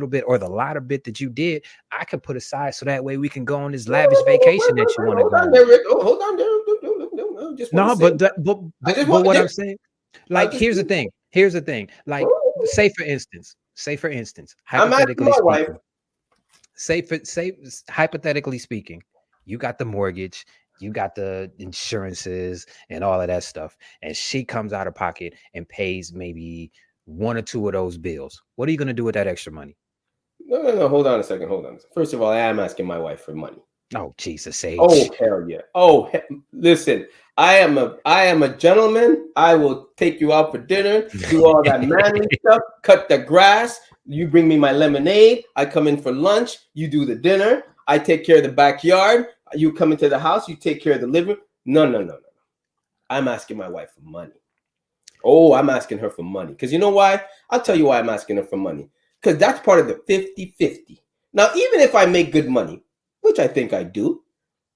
bit or the lot of bit that you did, I can put aside so that way we can go on this lavish vacation that you want to go on. Hold on there. But what I'm saying, like, here's the thing. Like, say for instance, hypothetically speaking, you got the mortgage, you got the insurances and all of that stuff, and she comes out of pocket and pays maybe one or two of those bills. What are you going to do with that extra money? No. Hold on a second. First of all, I am asking my wife for money. Oh, Jesus, Sage. Oh, hell yeah. Oh, listen, I am a gentleman. I will take you out for dinner, do all that manly stuff, cut the grass. You bring me my lemonade. I come in for lunch. You do the dinner. I take care of the backyard. You come into the house. You take care of the living room. No. I'm asking my wife for money. Oh, I'm asking her for money. Because you know why? I'll tell you why I'm asking her for money. Because that's part of the 50-50. Now, even if I make good money, which I think I do,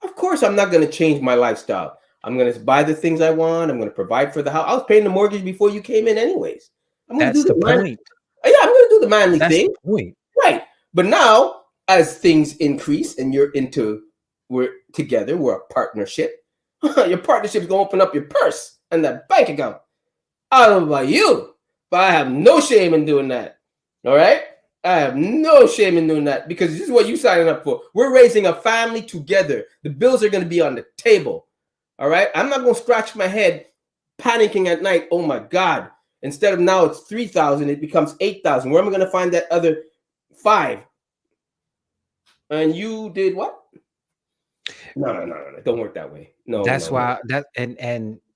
of course, I'm not going to change my lifestyle. I'm going to buy the things I want. I'm going to provide for the house. I was paying the mortgage before you came in anyways. I'm going to do That's the point. Yeah, I'm going to do the manly That's thing. the point. Right. But now, as things increase and we're together, we're a partnership. Your partnership's going to open up your purse and that bank account. I don't know about you, but I have no shame in doing that. All right? I have no shame in doing that because this is what you're signing up for. We're raising a family together. The bills are going to be on the table. All right? I'm not going to scratch my head panicking at night. Oh, my God. Instead of now it's 3,000, it becomes 8,000. Where am I going to find that other 5? And you did what? No. Don't work that way. No. That's why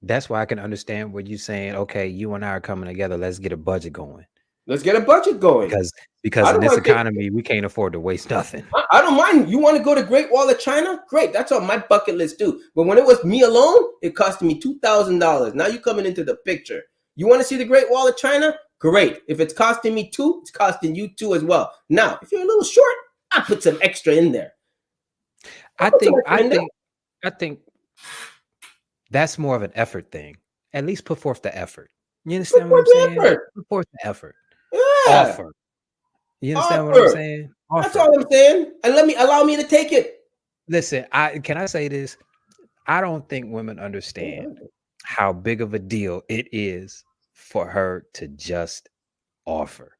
that's why I can understand what you're saying. Okay, you and I are coming together. Let's get a budget going. Let's get a budget going. Because in this economy, we can't afford to waste nothing. I don't mind. You want to go to Great Wall of China? Great. That's on my bucket list too. But when it was me alone, it cost me $2,000. Now you're coming into the picture. You want to see the Great Wall of China? Great. If it's costing me 2, it's costing you 2 as well. Now, if you're a little short, I'll put some extra in there. I think that's more of an effort thing. At least put forth the effort. You understand what I'm saying? Put forth the effort. Yeah. Offer. You understand what I'm saying? Offer. That's all I'm saying. And allow me to take it. Listen, can I say this? I don't think women understand how big of a deal it is for her to just offer.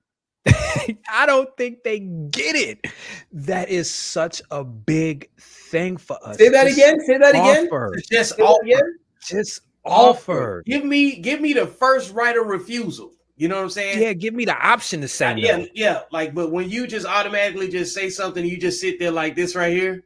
I don't think they get it. That is such a big thing for us. Say that again. Just offer. Just offer. Give me the first right of refusal. You know what I'm saying? Yeah, give me the option to say no. Yeah. Like, but when you just automatically just say something, you just sit there like this right here.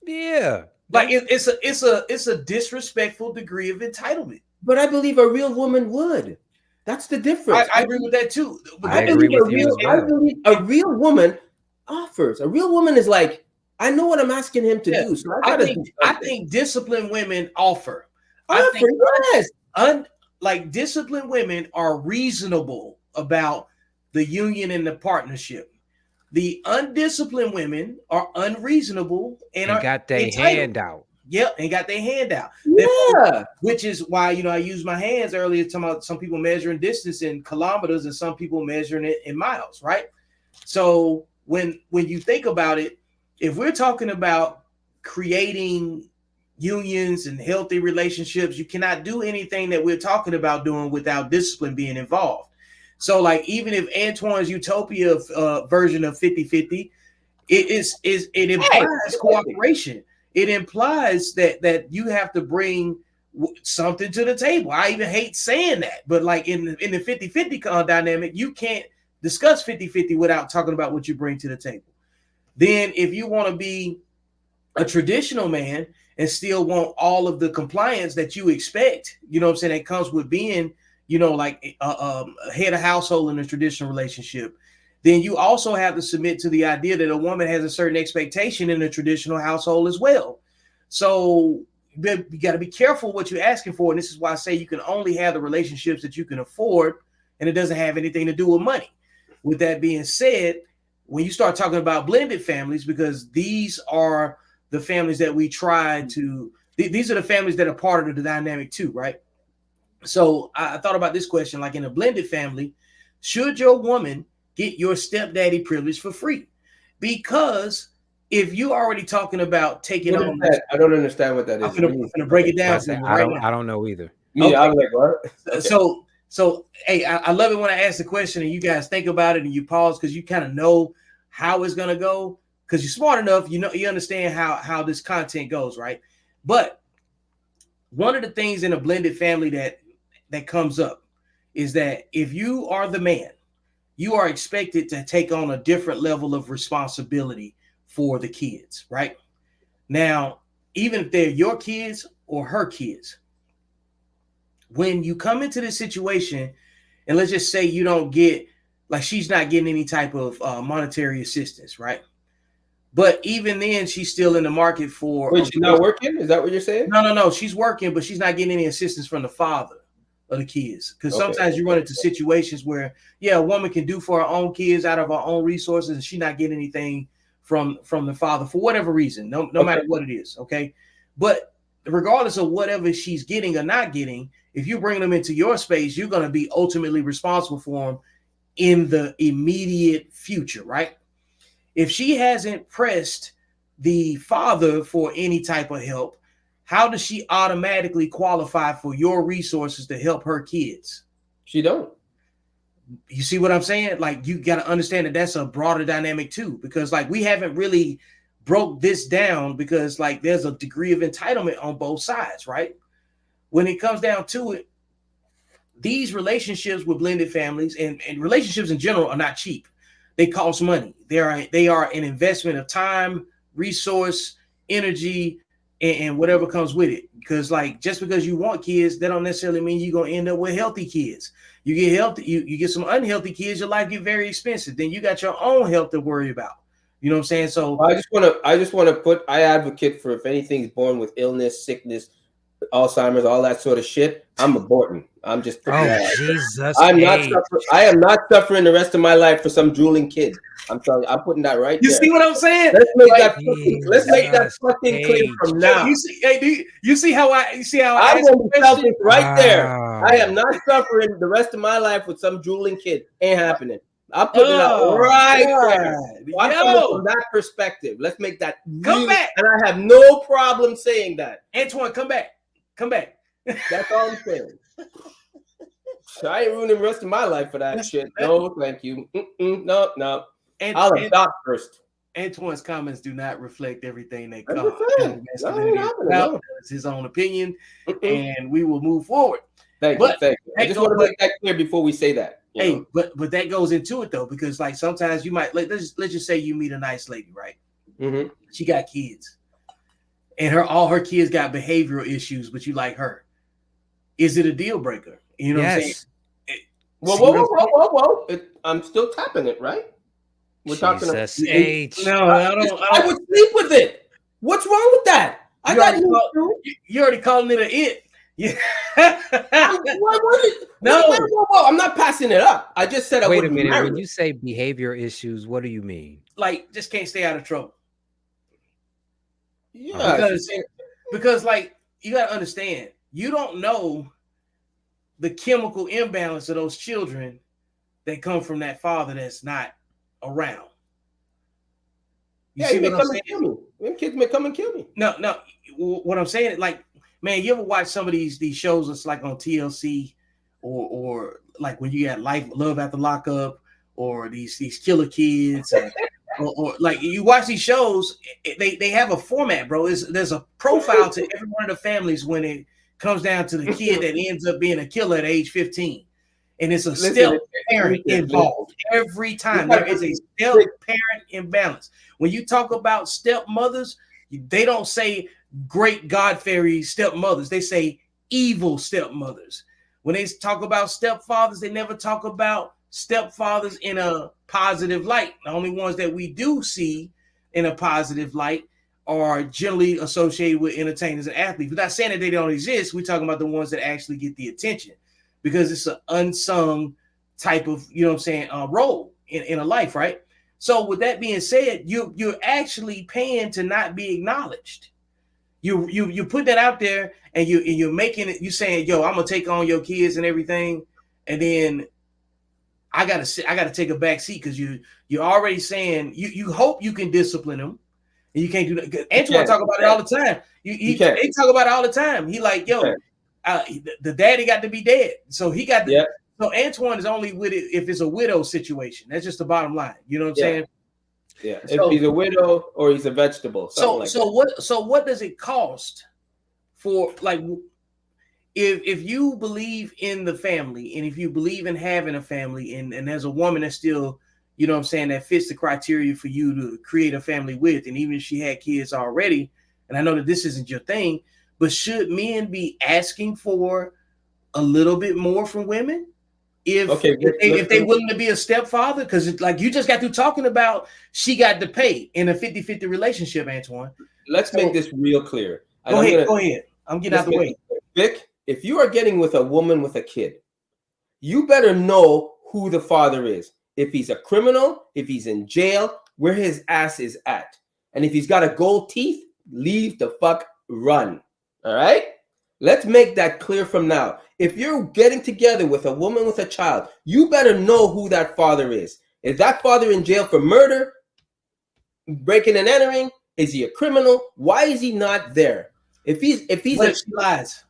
Yeah. Like it's a disrespectful degree of entitlement. But I believe a real woman would. That's the difference. I agree with that too. I believe a real woman offers. A real woman is like, I know what I'm asking him to do. So I think disciplined women offer. Like disciplined women are reasonable about the union and the partnership. The undisciplined women are unreasonable and got their hand out. Yep, and got their hand out. Yeah. Which is why, I used my hands earlier talking about some people measuring distance in kilometers and some people measuring it in miles, right? So when you think about it, if we're talking about creating unions and healthy relationships, you cannot do anything that we're talking about doing without discipline being involved. So like, even if Antoine's utopia version of 50-50, it implies cooperation. It implies that you have to bring something to the table. I even hate saying that, but like in the 50-50 dynamic, you can't discuss 50-50 without talking about what you bring to the table. Then if you want to be a traditional man and still want all of the compliance that you expect, that comes with being, like a head of household in a traditional relationship, then you also have to submit to the idea that a woman has a certain expectation in a traditional household as well. So you got to be careful what you're asking for. And this is why I say you can only have the relationships that you can afford, and it doesn't have anything to do with money. With that being said, when you start talking about blended families, because these are the families that we try to, these are the families that are part of the dynamic too, right? So I thought about this question, like in a blended family, should your woman get your stepdaddy privilege for free? Because if you already talking about taking on, I don't understand what that is. I'm gonna break it down. I don't know either. Me, I'm like, what? So hey, I love it when I ask the question and you guys think about it and you pause because you kind of know how it's gonna go because you're smart enough. You understand how this content goes, right? But one of the things in a blended family that comes up is that if you are the man, you are expected to take on a different level of responsibility for the kids, right? Now, even if they're your kids or her kids, when you come into this situation, and let's just say you don't get, like she's not getting any type of monetary assistance, right? But even then, she's still in the market for. Wait, she's not working? Is that what you're saying? No. She's working, but she's not getting any assistance from the father of the kids. Because sometimes you run into situations where, a woman can do for her own kids out of her own resources, and she not getting anything from the father for whatever reason, no matter what it is. Okay. But regardless of whatever she's getting or not getting, if you bring them into your space, you're going to be ultimately responsible for them in the immediate future, right? If she hasn't pressed the father for any type of help, how does she automatically qualify for your resources to help her kids? She don't. You see what I'm saying? Like, you got to understand that that's a broader dynamic too, because like we haven't really broke this down, because like there's a degree of entitlement on both sides, right? When it comes down to it, these relationships with blended families and relationships in general are not cheap. They cost money. They are an investment of time, resource, energy, and whatever comes with it. Because like, just because you want kids, that don't necessarily mean you're gonna end up with healthy kids. You get healthy, you get some unhealthy kids, your life get very expensive. Then you got your own health to worry about. You know what I'm saying? So I just want to put, I advocate for, if anything's born with illness, sickness, Alzheimer's, all that sort of shit, I'm aborting. I'm just Jesus. I am not suffering the rest of my life for some drooling kid. I'm telling you, I'm putting that right there. You see what I'm saying? Let's make that fucking clear from now. You see, you see how I I'm going to be selfish right there. Wow. I am not suffering the rest of my life with some drooling kid. Ain't happening. I'm putting it out right there. So I'm coming from that perspective. Let's make that come back. And I have no problem saying that. Antoine, come back. Come back. That's all I'm saying. So I ain't ruining the rest of my life for that shit. No, thank you. No. I'll adopt first. Antoine's comments do not reflect everything that That's comes. It's his own opinion, and we will move forward. Thank you. I just want to make that clear before we say that. Hey, but that goes into it though, because like sometimes you might let's just say you meet a nice lady, right? Mm-hmm. She got kids, and all her kids got behavioral issues, but you like her. Is it a deal breaker? You know what I'm saying? Whoa. I'm still tapping it, right? We're talking about No, I don't. I would sleep with it. What's wrong with that? You already calling it a it. Yeah. No, I'm not passing it up. I just said I wouldn't. Wait a minute. When you say behavior issues, what do you mean? Like, just can't stay out of trouble. Yeah, because like, you got to understand, you don't know the chemical imbalance of those children that come from that father that's not around. You see what I'm saying? Them kids may come and kill me. No. What I'm saying, like, man, you ever watch some of these shows that's like on TLC or like when you got Love After Lockup or these killer kids or like you watch these shows, they have a format, bro. There's a profile to every one of the families when it comes down to the kid that ends up being a killer at age 15. And it's a step parent involved every time. There is a step parent imbalance. When you talk about stepmothers, they don't say great God fairy stepmothers. They say evil stepmothers. When they talk about stepfathers, they never talk about stepfathers in a positive light. The only ones that we do see in a positive light are generally associated with entertainers and athletes. We're not saying that they don't exist. We're talking about the ones that actually get the attention, because it's an unsung type of, you know what I'm saying, role in a life, right? So with that being said, you're actually paying to not be acknowledged. You put that out there and you're making it, you saying, yo, I'm gonna take on your kids and everything, and then I gotta take a back seat because you're already saying you hope you can discipline them. And you can't do that. Antoine talk about it all the time. He talk about it all the time. He like, yo, the daddy got to be dead. So he got the so Antoine is only with it if it's a widow situation. That's just the bottom line. You know what I'm saying? Yeah. So, if he's a widow or he's a vegetable. So what does it cost for, like, if you believe in the family and if you believe in having a family and there's a woman that's still, you know what I'm saying, that fits the criteria for you to create a family with, and even if she had kids already, and I know that this isn't your thing, but should men be asking for a little bit more from women if they willing to be a stepfather? Because like you just got through talking about she got to pay in a 50-50 relationship, Antoine. Let's make this real clear. Go ahead. I'm getting out the way. Vic, if you are getting with a woman with a kid, you better know who the father is. If he's a criminal, if he's in jail, where his ass is at. And if he's got a gold teeth, leave the fuck run. All right? Let's make that clear from now. If you're getting together with a woman with a child, you better know who that father is. Is that father in jail for murder, breaking and entering? Is he a criminal? Why is he not there? If he's what if she lies?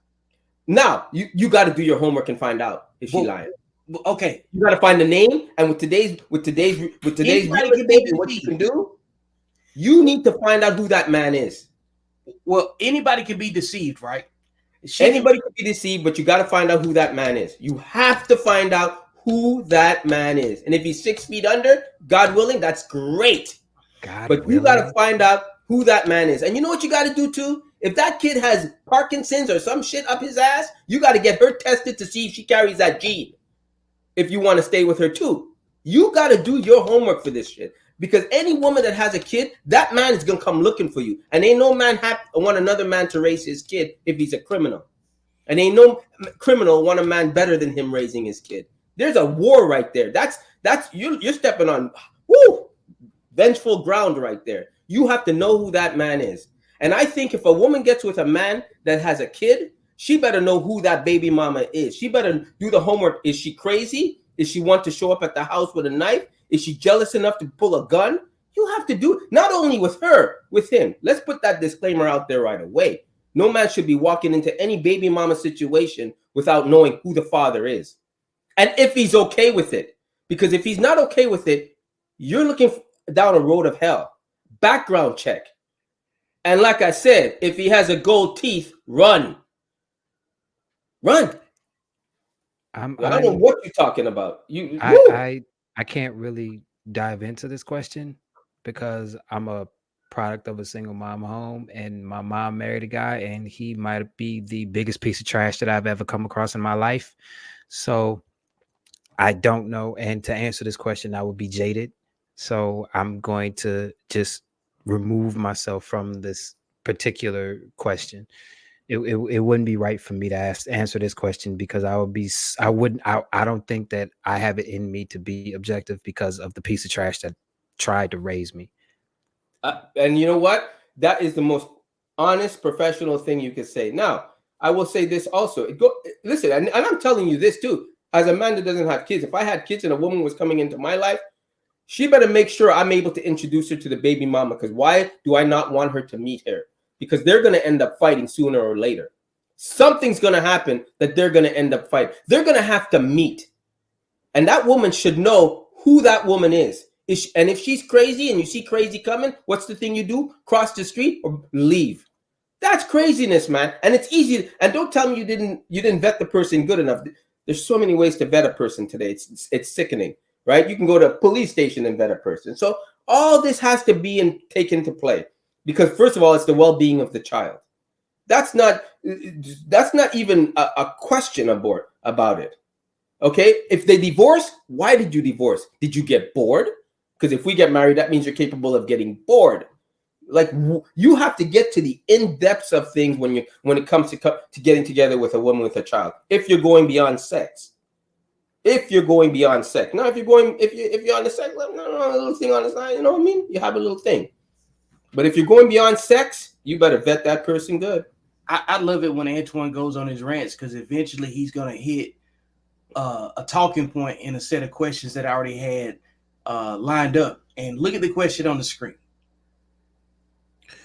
Now you got to do your homework and find out if she lying. Okay, you got to find the name, and with today's real estate, what you can do, you need to find out who that man is. Well, anybody can be deceived, right? Anybody can be deceived, but you got to find out who that man is. You have to find out who that man is, and if he's 6 feet under, God willing, that's great. But you got to find out who that man is, and you know what you got to do too. If that kid has Parkinson's or some shit up his ass, you got to get her tested to see if she carries that gene. If you want to stay with her too, you got to do your homework for this shit. Because any woman that has a kid, that man is going to come looking for you. And ain't no man want another man to raise his kid if he's a criminal. And ain't no criminal want a man better than him raising his kid. There's a war right there. That's you're stepping on vengeful ground right there. You have to know who that man is. And I think if a woman gets with a man that has a kid, she better know who that baby mama is. She better do the homework. Is she crazy? Is she want to show up at the house with a knife? Is she jealous enough to pull a gun? You have to do it, not only with her, with him. Let's put that disclaimer out there right away. No man should be walking into any baby mama situation without knowing who the father is. And if he's okay with it. Because if he's not okay with it, you're looking down a road of hell. Background check. And like I said, if he has a gold teeth, run. Run. I don't know what you're talking about. I can't really dive into this question because I'm a product of a single mom home, and my mom married a guy, and he might be the biggest piece of trash that I've ever come across in my life. So I don't know. And to answer this question, I would be jaded. So I'm going to just remove myself from this particular question. It wouldn't be right for me to answer this question because I don't think that I have it in me to be objective because of the piece of trash that tried to raise me. And you know what? That is the most honest, professional thing you could say. Now, I will say this also. Listen, and I'm telling you this too. As a man that doesn't have kids, if I had kids and a woman was coming into my life, she better make sure I'm able to introduce her to the baby mama. Because why do I not want her to meet her? Because they're going to end up fighting sooner or later. Something's going to happen that they're going to end up fighting. They're going to have to meet. And that woman should know who that woman is. And if she's crazy and you see crazy coming, what's the thing you do? Cross the street or leave. That's craziness, man. And it's easy. And don't tell me you didn't vet the person good enough. There's so many ways to vet a person today. It's sickening, right? You can go to a police station and vet a person. So all this has to be taken into play. Because first of all, it's the well-being of the child. That's not even a question about it. Okay? If they divorce, why did you divorce? Did you get bored? Because if we get married, that means you're capable of getting bored. Like you have to get to the in-depths of things when it comes to getting together with a woman with a child. If you're going beyond sex. Now, if you're on the sex, a little thing on the side, you know what I mean? You have a little thing. But if you're going beyond sex, you better vet that person good. I love it when Antoine goes on his rants because eventually he's going to hit a talking point in a set of questions that I already had lined up. And look at the question on the screen.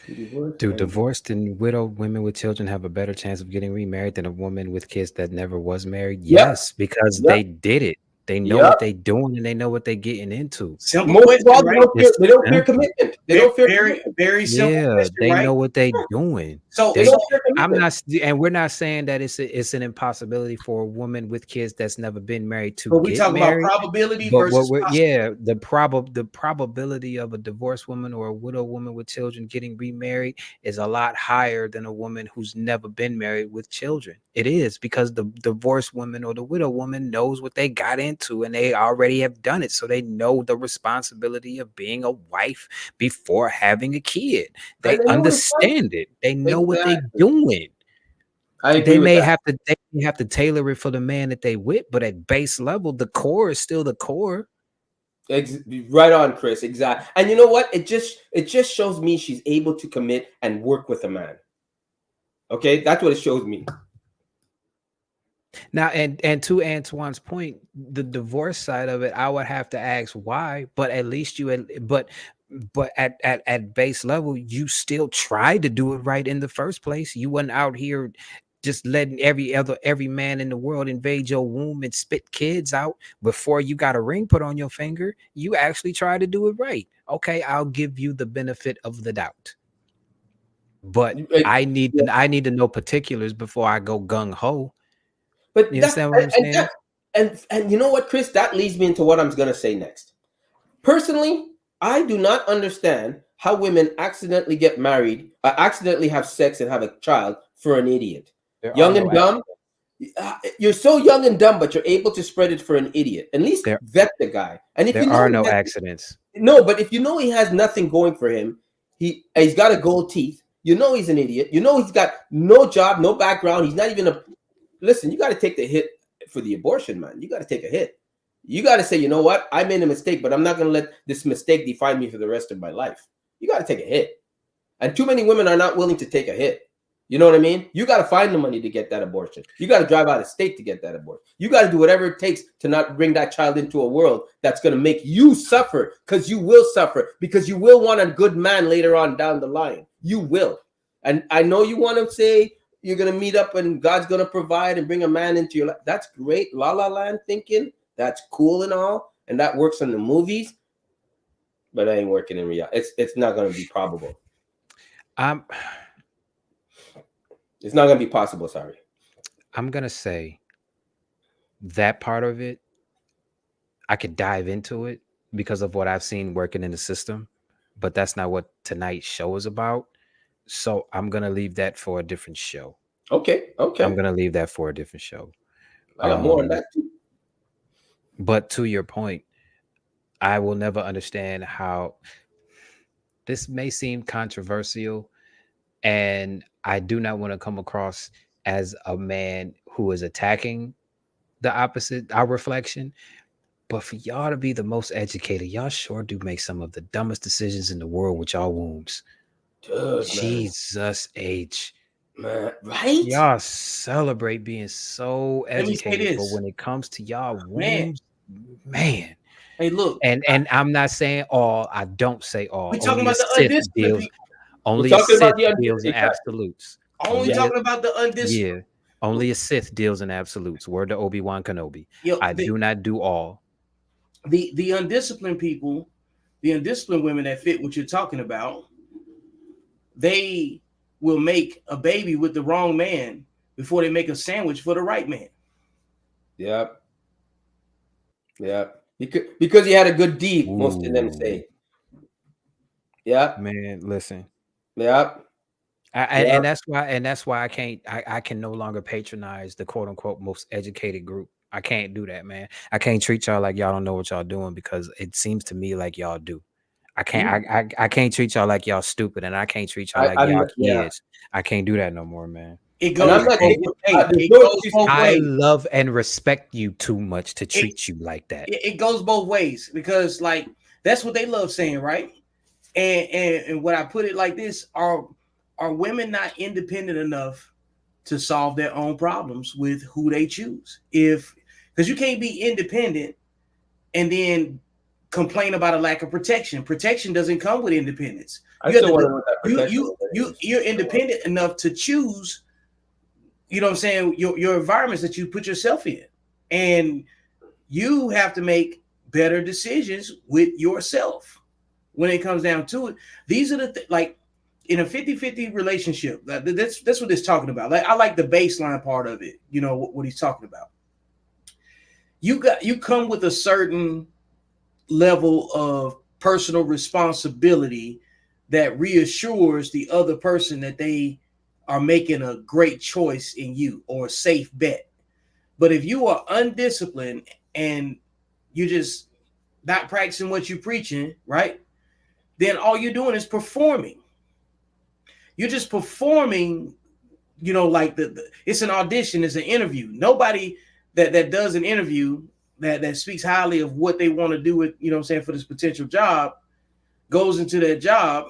Do divorced and widowed women with children have a better chance of getting remarried than a woman with kids that never was married? Yes, because they did it. They know what they're doing and they know what they're getting into. Simple question, right? They don't fear commitment. Very simple question, they right? know what they're doing. So we're not saying that it's an impossibility for a woman with kids that's never been married to but we get talk married. About probability versus the probability of a divorced woman or a widow woman with children getting remarried is a lot higher than a woman who's never been married with children. It is because the divorced woman or the widow woman knows what they got into and they already have done it. So they know the responsibility of being a wife before having a kid. They understand it. They know what they're doing. I agree They with may that. have to tailor it for the man that they with, but at base level, the core is still the core. Right on, Chris. Exactly. And you know what? It just shows me she's able to commit and work with a man. Okay, that's what it shows me. Now, and to Antoine's point, the divorce side of it, I would have to ask why. But at least but at base level, you still tried to do it right in the first place. You wasn't out here just letting every man in the world invade your womb and spit kids out before you got a ring put on your finger. You actually tried to do it right. Okay, I'll give you the benefit of the doubt. But I need to know particulars before I go gung ho. But You understand what I'm saying? And you know what, Chris? That leads me into what I'm going to say next. Personally, I do not understand how women accidentally get married, accidentally have sex and have a child for an idiot. Young and dumb. You're so young and dumb, but you're able to spread it for an idiot. At least vet the guy. And if there are no accidents. No, but if you know he has nothing going for him, he's got a gold teeth. You know he's an idiot. You know he's got no job, no background. He's not even a. Listen, you got to take the hit for the abortion, man. You got to take a hit. You got to say, you know what? I made a mistake, but I'm not going to let this mistake define me for the rest of my life. You got to take a hit. And too many women are not willing to take a hit. You know what I mean? You got to find the money to get that abortion. You got to drive out of state to get that abortion. You got to do whatever it takes to not bring that child into a world that's going to make you suffer, because you will suffer, because you will want a good man later on down the line. You will. And I know you want to say you're going to meet up and God's going to provide and bring a man into your life. That's great. La La Land thinking. That's cool and all. And that works in the movies. But it ain't working in reality. It's not going to be probable. It's not going to be possible. Sorry. I'm going to say that part of it, I could dive into it because of what I've seen working in the system, but that's not what tonight's show is about. So I'm going to leave that for a different show. Okay. I'm going to leave that for a different show. I got more on that too. But to your point, I will never understand how this may seem controversial, and I do not want to come across as a man who is attacking the opposite, our reflection. But for y'all to be the most educated, y'all sure do make some of the dumbest decisions in the world with y'all wombs. Dude, Jesus H. Man, right? Y'all celebrate being so educated, but when it comes to y'all wombs, man. Hey, look. And I'm not saying all. I don't say all. We're talking about the undisciplined people. Only a Sith deals in absolutes. Only talking about the undisciplined. Yeah, only a Sith deals in absolutes. Word to Obi-Wan Kenobi. I do not do all. The undisciplined people, the undisciplined women that fit what you're talking about, they will make a baby with the wrong man before they make a sandwich for the right man. Yep. Because he had a good deed, most of them say. Yeah. Man, listen. Yep. And that's why I can no longer patronize the quote unquote most educated group. I can't do that, man. I can't treat y'all like y'all don't know what y'all doing, because it seems to me like y'all do. I can't treat y'all like y'all stupid, and I can't treat y'all like y'all kids. I can't do that no more, man. It goes both ways. I love and respect you too much to treat you like that. It goes both ways, because like that's what they love saying, right? And when I put it like this, are women not independent enough to solve their own problems with who they choose? Because you can't be independent and then complain about a lack of protection. Protection doesn't come with independence. You're independent enough to choose, you know what I'm saying, your environments that you put yourself in. And you have to make better decisions with yourself when it comes down to it. These are the like in a 50-50 relationship. That's what it's talking about. Like I like the baseline part of it, you know, what he's talking about. You come with a certain level of personal responsibility that reassures the other person that they are making a great choice in you or a safe bet. But if you are undisciplined and you're just not practicing what you're preaching, right? Then all you're doing is performing. You're just performing you know, like it's an audition, it's an interview. Nobody that does an interview that speaks highly of what they want to do with, you know what I'm saying, for this potential job goes into that job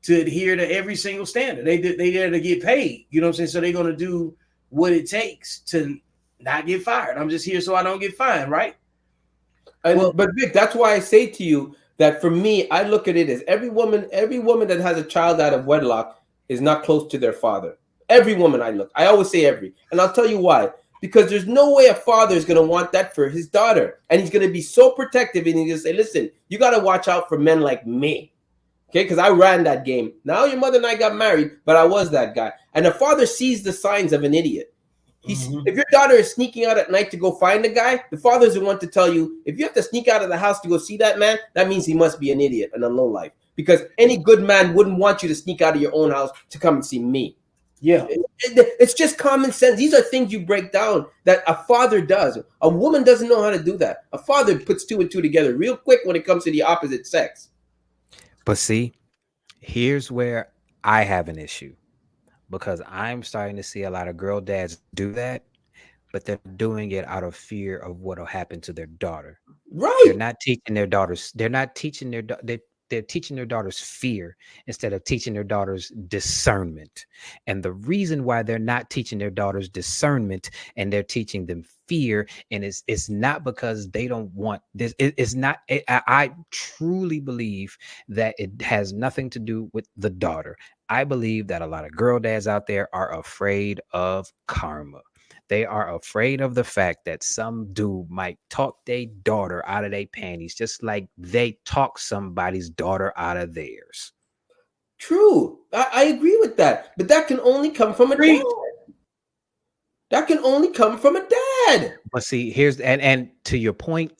to adhere to every single standard. They there to get paid, you know what I'm saying? So they're going to do what it takes to not get fired. I'm just here so I don't get fined, right? But Vic, that's why I say to you that for me, I look at it as every woman that has a child out of wedlock is not close to their father. Every woman I always say every, and I'll tell you why. Because there's no way a father is going to want that for his daughter, and he's going to be so protective, and he's going to say, "Listen, you got to watch out for men like me." Okay, because I ran that game. Now your mother and I got married, but I was that guy. And the father sees the signs of an idiot. If your daughter is sneaking out at night to go find a guy, the father's the one to tell you, if you have to sneak out of the house to go see that man, that means he must be an idiot and a lowlife. Because any good man wouldn't want you to sneak out of your own house to come and see me. Yeah. It's just common sense. These are things you break down that a father does. A woman doesn't know how to do that. A father puts 2 and 2 together real quick when it comes to the opposite sex. But see, here's where I have an issue, because I'm starting to see a lot of girl dads do that, but they're doing it out of fear of what will happen to their daughter. Right. They're not teaching their daughters. They're teaching their daughters fear instead of teaching their daughters discernment. And the reason why they're not teaching their daughters discernment and they're teaching them fear, and it's not because they don't want this. It's not. I truly believe that it has nothing to do with the daughter. I believe that a lot of girl dads out there are afraid of karma. They are afraid of the fact that some dude might talk their daughter out of their panties, just like they talk somebody's daughter out of theirs. True. I agree with that. But that can only come from a dad. That can only come from a dad. But see, here's and to your point,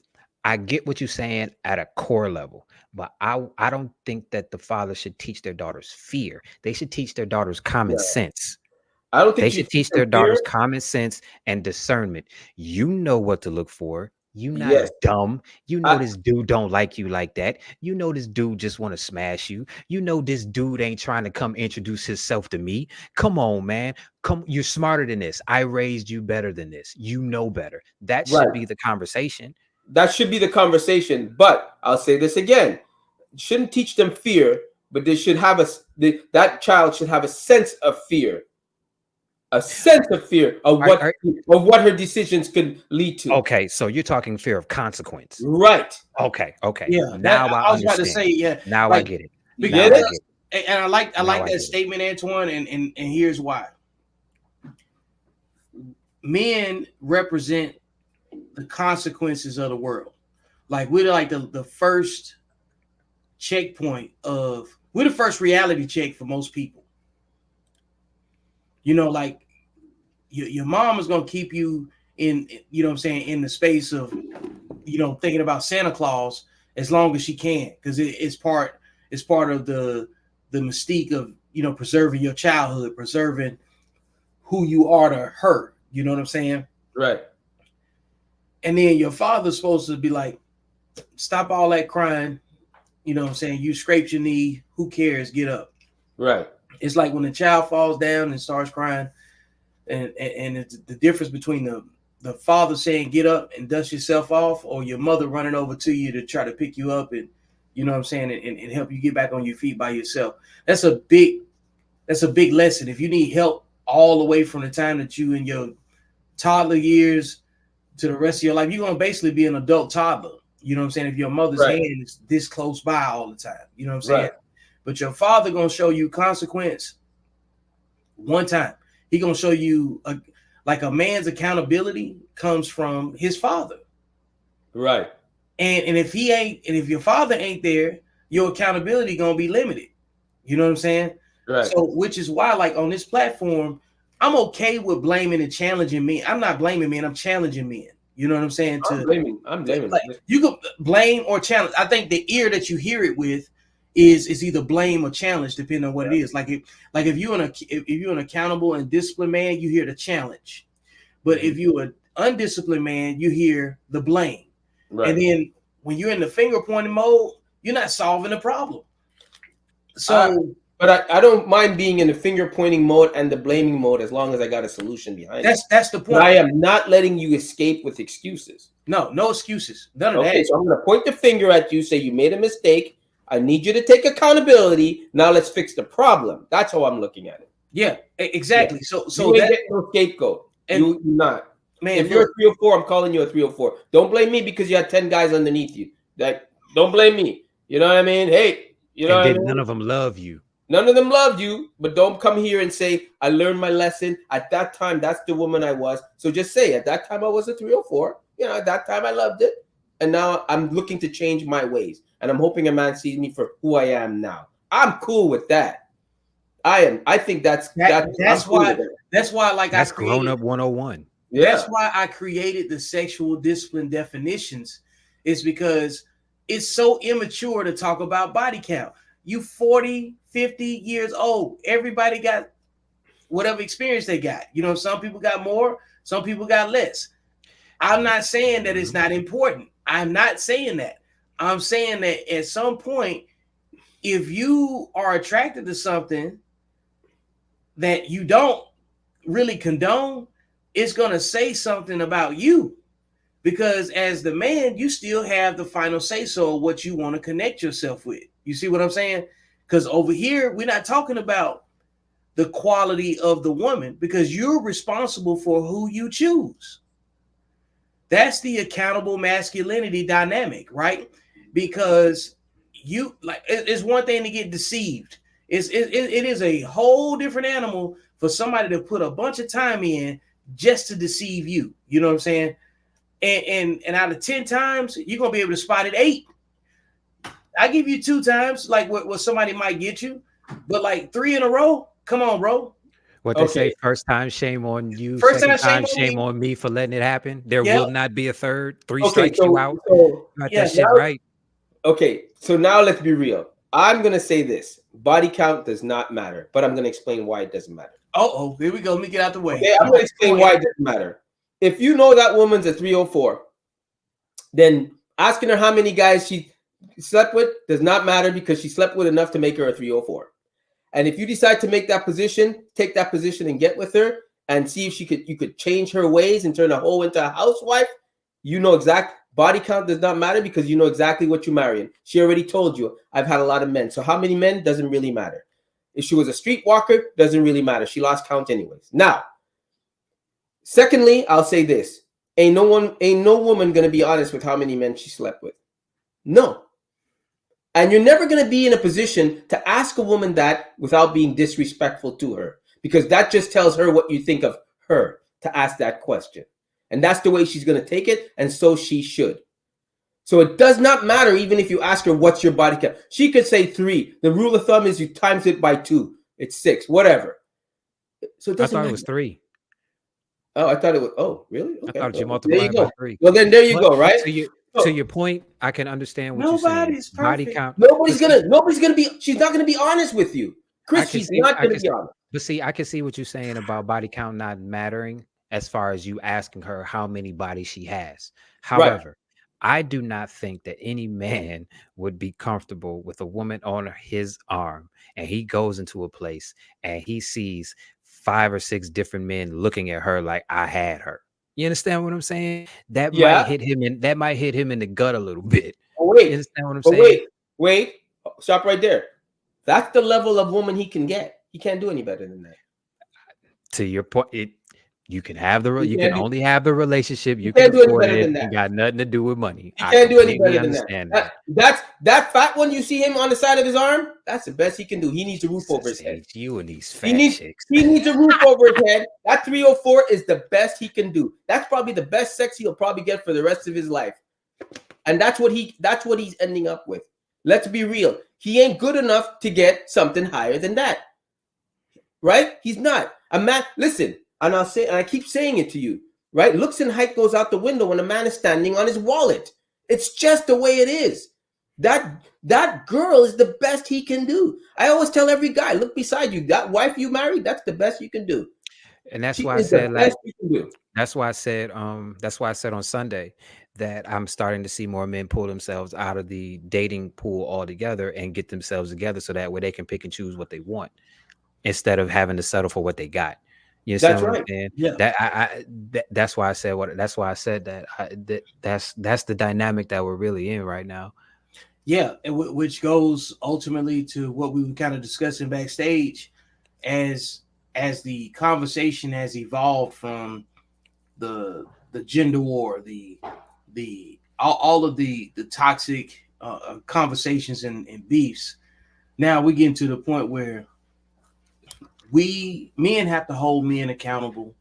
I get what you're saying at a core level, but I don't think that the father should teach their daughters fear. They should teach their daughters common sense. I don't think they should teach their daughters common sense and discernment. You know what to look for. You not dumb. You know this dude don't like you like that. You know this dude just want to smash you. You know this dude ain't trying to come introduce himself to me. Come on, man. Come, you're smarter than this. I raised you better than this. You know better. That should be the conversation. That should be the conversation. But I'll say this again. Shouldn't teach them fear, but they should have that child should have a sense of fear. A sense of fear of what her decisions could lead to. Okay, so you're talking fear of consequence, right? Okay. Yeah. Now I was about to say, Now like, I get it. Because, and I like that statement, Antoine, and here's why. Men represent the consequences of the world. Like we're like the first checkpoint we're the first reality check for most people. You know, like your mom is going to keep you in, you know what I'm saying, in the space of, you know, thinking about Santa Claus as long as she can, because it's part of the mystique of, you know, preserving your childhood, preserving who you are to her. You know what I'm saying? Right. And then your father's supposed to be like, stop all that crying. You know what I'm saying? You scraped your knee. Who cares? Get up. Right. It's like when the child falls down and starts crying, and it's the difference between the father saying get up and dust yourself off, or your mother running over to you to try to pick you up and, you know what I'm saying, and help you get back on your feet by yourself. That's a big lesson. If you need help all the way from the time that you in your toddler years to the rest of your life, you're going to basically be an adult toddler. You know what I'm saying? If your mother's hand is this close by all the time, you know what I'm saying? Right. But your father going to show you consequence one time. He going to show you like a man's accountability comes from his father. Right. And if your father ain't there, your accountability going to be limited. You know what I'm saying? Right. So, which is why, like on this platform, I'm okay with blaming and challenging men. I'm not blaming men. I'm challenging men. You know what I'm saying? I'm blaming. Like, you could blame or challenge. I think the ear that you hear it with is either blame or challenge, depending on what it is. Like if you're an accountable and disciplined man, you hear the challenge. But if you're an undisciplined man, you hear the blame. Right. And then when you're in the finger pointing mode, you're not solving the problem. So But I don't mind being in the finger pointing mode and the blaming mode as long as I got a solution behind it. That's the point. But I am not letting you escape with excuses. No excuses. None of that. Okay, so I'm going to point the finger at you, say you made a mistake. I need you to take accountability. Now let's fix the problem. That's how I'm looking at it. Yeah, exactly. Yeah. So you ain't getting no scapegoat. And you not. Man, if you're a 304, I'm calling you a 304. Don't blame me because you had 10 guys underneath you. Don't blame me. You know what I mean? Hey, you know what I mean? None of them love you. None of them loved you, but don't come here and say, I learned my lesson. At that time, that's the woman I was. So just say, at that time, I was a 304. You know, at that time, I loved it. And now I'm looking to change my ways. And I'm hoping a man sees me for who I am now. I'm cool with that. I think that's why. That's why, like, that's grown up 101. Yeah. That's why I created the sexual discipline definitions. Is because it's so immature to talk about body count. You 40, 50 years old. Everybody got whatever experience they got. You know, some people got more, some people got less. I'm not saying that it's not important. I'm not saying that. I'm saying that at some point, if you are attracted to something that you don't really condone, it's going to say something about you. Because as the man, you still have the final say-so of what you want to connect yourself with. You see what I'm saying? Because over here, we're not talking about the quality of the woman because you're responsible for who you choose. That's the accountable masculinity dynamic, right? Because you like it's one thing to get deceived. It is a whole different animal for somebody to put a bunch of time in just to deceive you. You know what I'm saying? And out of 10 times, you're gonna be able to spot it 8. I give you 2 times, like what somebody might get you, but like 3 in a row. Come on, bro. What they say, first time, shame on you. First second time, shame on me for letting it happen. There will not be a third. 3 strikes so, you out. So, got that shit right. Okay, so now let's be real. I'm gonna say this: body count does not matter, but I'm gonna explain why it doesn't matter. Oh, here we go. Let me get out the way. Okay, I'm gonna explain why it doesn't matter. If you know that woman's a 304, then asking her how many guys she slept with does not matter because she slept with enough to make her a 304. And if you decide to make that position, take that position and get with her and see if you could change her ways and turn a hoe into a housewife, you know body count does not matter because you know exactly what you're marrying. She already told you, I've had a lot of men. So how many men doesn't really matter. If she was a streetwalker, doesn't really matter. She lost count anyways. Now, secondly, I'll say this. Ain't no woman going to be honest with how many men she slept with. No. And you're never going to be in a position to ask a woman that without being disrespectful to her, because that just tells her what you think of her to ask that question. And that's the way she's going to take it, and so she should. So it does not matter even if you ask her, what's your body count? She could say 3. The rule of thumb is you times it by 2. It's 6, whatever. So it doesn't I thought matter. it was 3. Oh, I thought it was. Oh, really? Okay. I thought you multiplied by 3. Well, then there you go, right? To your point, I can understand what you're saying. Body count. Nobody's gonna be. She's not gonna be honest with you, Chris. She's not gonna be honest. But see, I can see what you're saying about body count not mattering as far as you asking her how many bodies she has. However, I do not think that any man would be comfortable with a woman on his arm and he goes into a place and he sees 5 or 6 different men looking at her like I had her. You understand what I'm saying? That might hit him in the gut a little bit. Wait, you understand what I'm saying? Wait, stop right there. That's the level of woman he can get. He can't do any better than that. To your point, you can have only have the relationship. You can't can do any afford better it. than that. It got nothing to do with money. You can't do any better than that. That fat one you see him on the side of his arm, that's the best he can do. He needs a roof over his head. You and these fat chicks. He needs a roof over his head. That 304 is the best he can do. That's probably the best sex he'll probably get for the rest of his life. And that's what he's ending up with. Let's be real. He ain't good enough to get something higher than that. Right? He's not. A man, listen, and I keep saying it to you, right? Looks and height goes out the window when a man is standing on his wallet. It's just the way it is. That girl is the best he can do. I always tell every guy, look beside you. That wife you married, that's the best you can do. And that's why I said on Sunday that I'm starting to see more men pull themselves out of the dating pool altogether and get themselves together so that way they can pick and choose what they want instead of having to settle for what they got. You understand That's what I'm right. saying? Yeah. That's why I said what. That's why I said that. That's the dynamic that we're really in right now. Yeah, and which goes ultimately to what we were kind of discussing backstage, as the conversation has evolved from the gender war, the all of the toxic conversations and beefs. Now we get to the point where men have to hold men accountable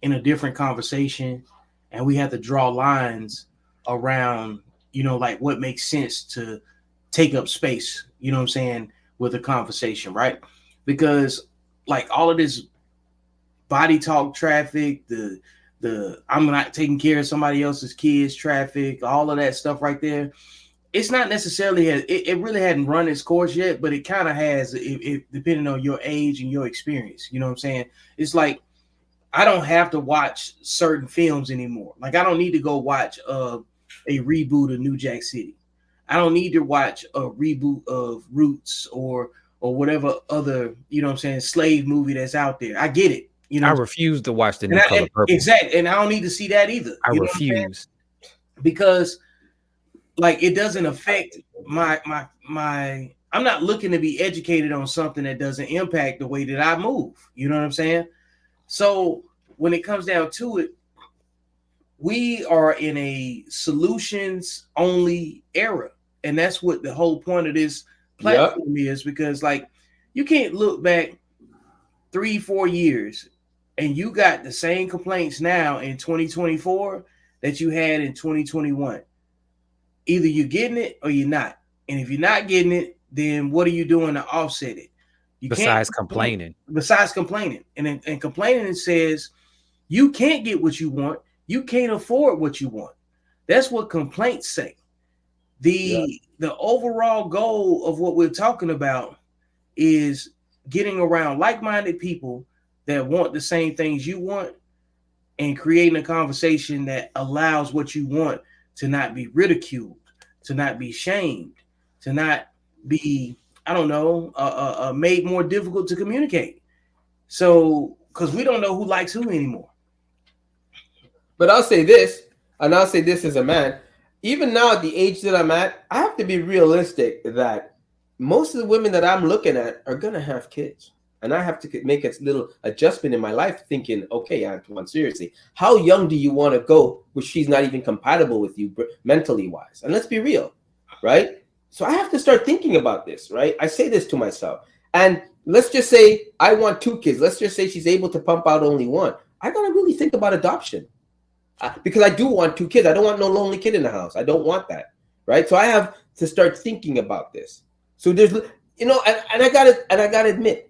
in a different conversation, and we have to draw lines around, like what makes sense to take up space, you know what I'm saying, with a conversation, right? Because like all of this body talk traffic, the I'm not taking care of somebody else's kids traffic, all of that stuff right there, it's not necessarily it really hadn't run its course yet, but it kind of has, it depending on your age and your experience, you know what I'm saying? It's like I don't have to watch certain films anymore. Like I don't need to go watch a reboot of New Jack City. I don't need to watch a reboot of Roots or whatever other, you know what I'm saying, slave movie that's out there. I get it. I refuse to watch the New Color Purple. Exactly. And I don't need to see that either. I refuse. Because like it doesn't affect my I'm not looking to be educated on something that doesn't impact the way that I move. You know what I'm saying? So when it comes down to it, we are in a solutions only era. And that's what the whole point of this platform is, because like you can't look back 3-4 years and you got the same complaints now in 2024 that you had in 2021. Either you're getting it or you're not. And if you're not getting it, then what are you doing to offset it? Besides complaining. And complaining says you can't get what you want. You can't afford what you want. That's what complaints say. The overall goal of what we're talking about is getting around like-minded people that want the same things you want and creating a conversation that allows what you want to not be ridiculed, to not be shamed, to not be, I don't know, made more difficult to communicate. So, because we don't know who likes who anymore. But I'll say this, and I'll say this as a man, even now at the age that I'm at, I have to be realistic that most of the women that I'm looking at are going to have kids. And I have to make a little adjustment in my life thinking, okay, Antoine, seriously, how young do you want to go where she's not even compatible with you mentally wise? And let's be real, right? So I have to start thinking about this, right? I say this to myself. And let's just say I want 2 kids. Let's just say she's able to pump out only 1. I got to really think about adoption because I do want 2 kids. I don't want no lonely kid in the house. I don't want that, right? So I have to start thinking about this. So there's, and I got to admit,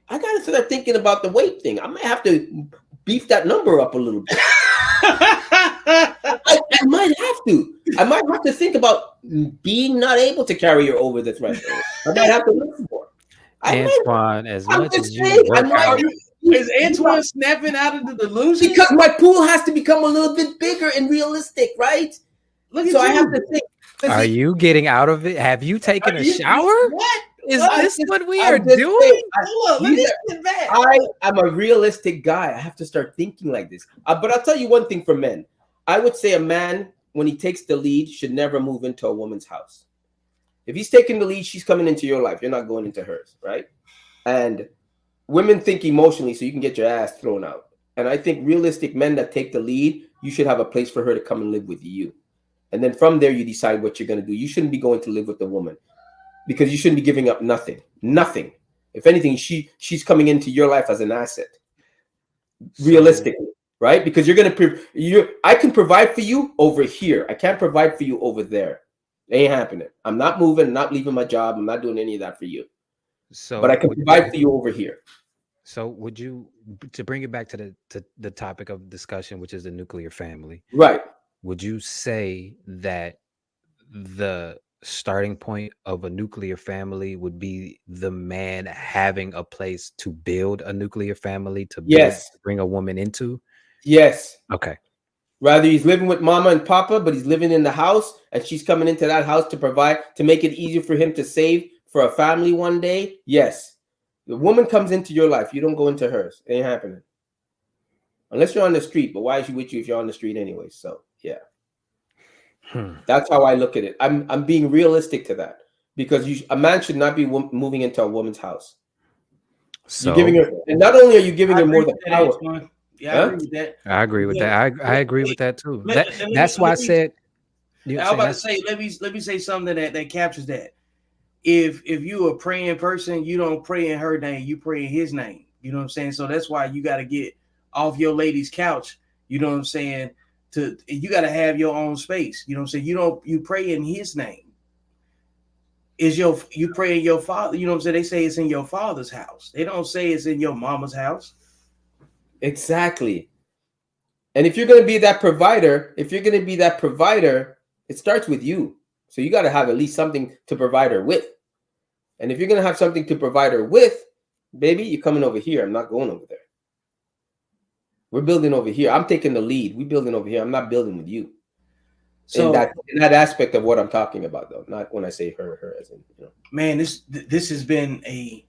I got to start thinking about the weight thing. I might have to beef that number up a little bit. I might have to. I might have to think about being not able to carry her over the threshold. I might have to look for it. Antoine, as much as you work out. Is Antoine snapping out of the delusion? Because my pool has to become a little bit bigger and realistic, right? So I have to think. Are you getting out of it? Have you taken a shower? What? Is this what we are doing? Hold on, let me sit back. I'm a realistic guy. I have to start thinking like this. But I'll tell you one thing for men. I would say a man, when he takes the lead, should never move into a woman's house. If he's taking the lead, she's coming into your life. You're not going into hers, right? And women think emotionally, so you can get your ass thrown out. And I think realistic men that take the lead, you should have a place for her to come and live with you. And then from there, you decide what you're going to do. You shouldn't be going to live with the woman because you shouldn't be giving up nothing. Nothing. If anything, she's coming into your life as an asset. Realistically, right? Because I can provide for you over here. I can't provide for you over there. It ain't happening. I'm not moving, not leaving my job. I'm not doing any of that for you. But I can provide for you over here. So would you, to bring it back to the topic of discussion, which is the nuclear family, right? Would you say that the starting point of a nuclear family would be the man having a place to build a nuclear family, to bring a woman into? Yes. Okay. Rather, he's living with mama and papa, but he's living in the house, and she's coming into that house to provide, to make it easier for him to save for a family one day. Yes. The woman comes into your life. You don't go into hers. It ain't happening. Unless you're on the street. But why is she with you if you're on the street anyway? So, yeah. That's how I look at it. I'm being realistic to that. Because a man should not be moving into a woman's house. So, you're giving her, and not only are you giving her more than power. Yeah, I agree with that. I agree with that. I agree with that too. That's why I said. I was about to say, let me say something that captures that. If you a praying person, you don't pray in her name, you pray in his name. You know what I'm saying? So that's why you got to get off your lady's couch. You know what I'm saying? You got to have your own space. You know what I'm saying? You pray in his name. You pray in your father? You know what I'm saying? They say it's in your father's house. They don't say it's in your mama's house. Exactly. And if you're going to be that provider, it starts with you. So you got to have at least something to provide her with. And if you're going to have something to provide her with, baby, you're coming over here. I'm not going over there. We're building over here. I'm taking the lead. We're building over here. I'm not building with you. So in that aspect of what I'm talking about, though, not when I say her as in, you know. Man, this has been a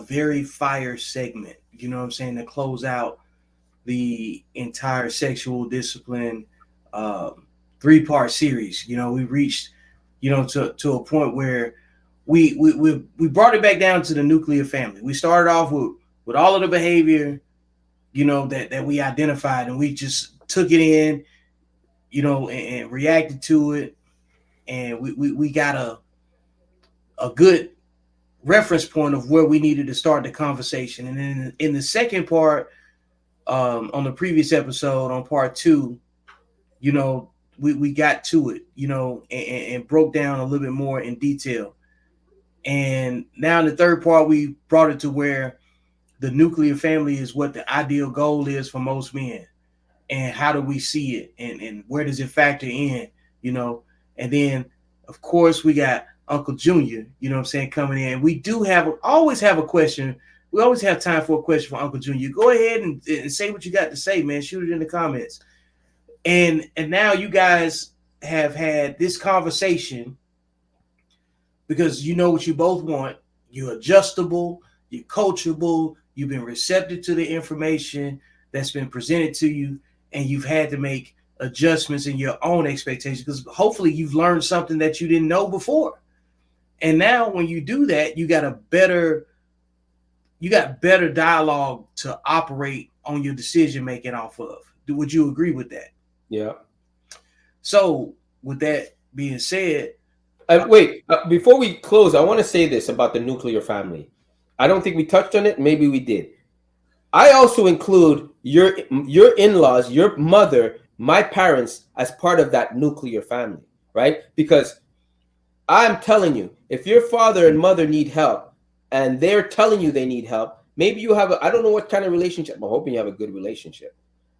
very fire segment, you know what I'm saying, to close out the entire sexual discipline 3-part series. You know, we reached, you know, to a point where we brought it back down to the nuclear family. We started off with all of the behavior, you know, that we identified, and we just took it in, you know, and reacted to it, and we got a good reference point of where we needed to start the conversation. And then in the second part, on the previous episode, on part 2, you know, we got to it, you know, and broke down a little bit more in detail. And now in the third part, we brought it to where the nuclear family is what the ideal goal is for most men. And how do we see it? And where does it factor in, you know? And then, of course, we got Unkle Junior, you know what I'm saying, coming in. We do always have a question. We always have time for a question for Unkle Junior. Go ahead and say what you got to say, man. Shoot it in the comments. And now you guys have had this conversation because you know what you both want. You're adjustable. You're coachable. You've been receptive to the information that's been presented to you, and you've had to make adjustments in your own expectations because hopefully you've learned something that you didn't know before. And now when you do that, you got better dialogue to operate on your decision making off of. Would you agree with that? Yeah. So with that being said, wait, before we close, I want to say this about the nuclear family. I don't think we touched on it. Maybe we did. I also include your in-laws, your mother, my parents as part of that nuclear family, right? Because I'm telling you, if your father and mother need help and they're telling you they need help, maybe you have I don't know what kind of relationship. I'm hoping you have a good relationship.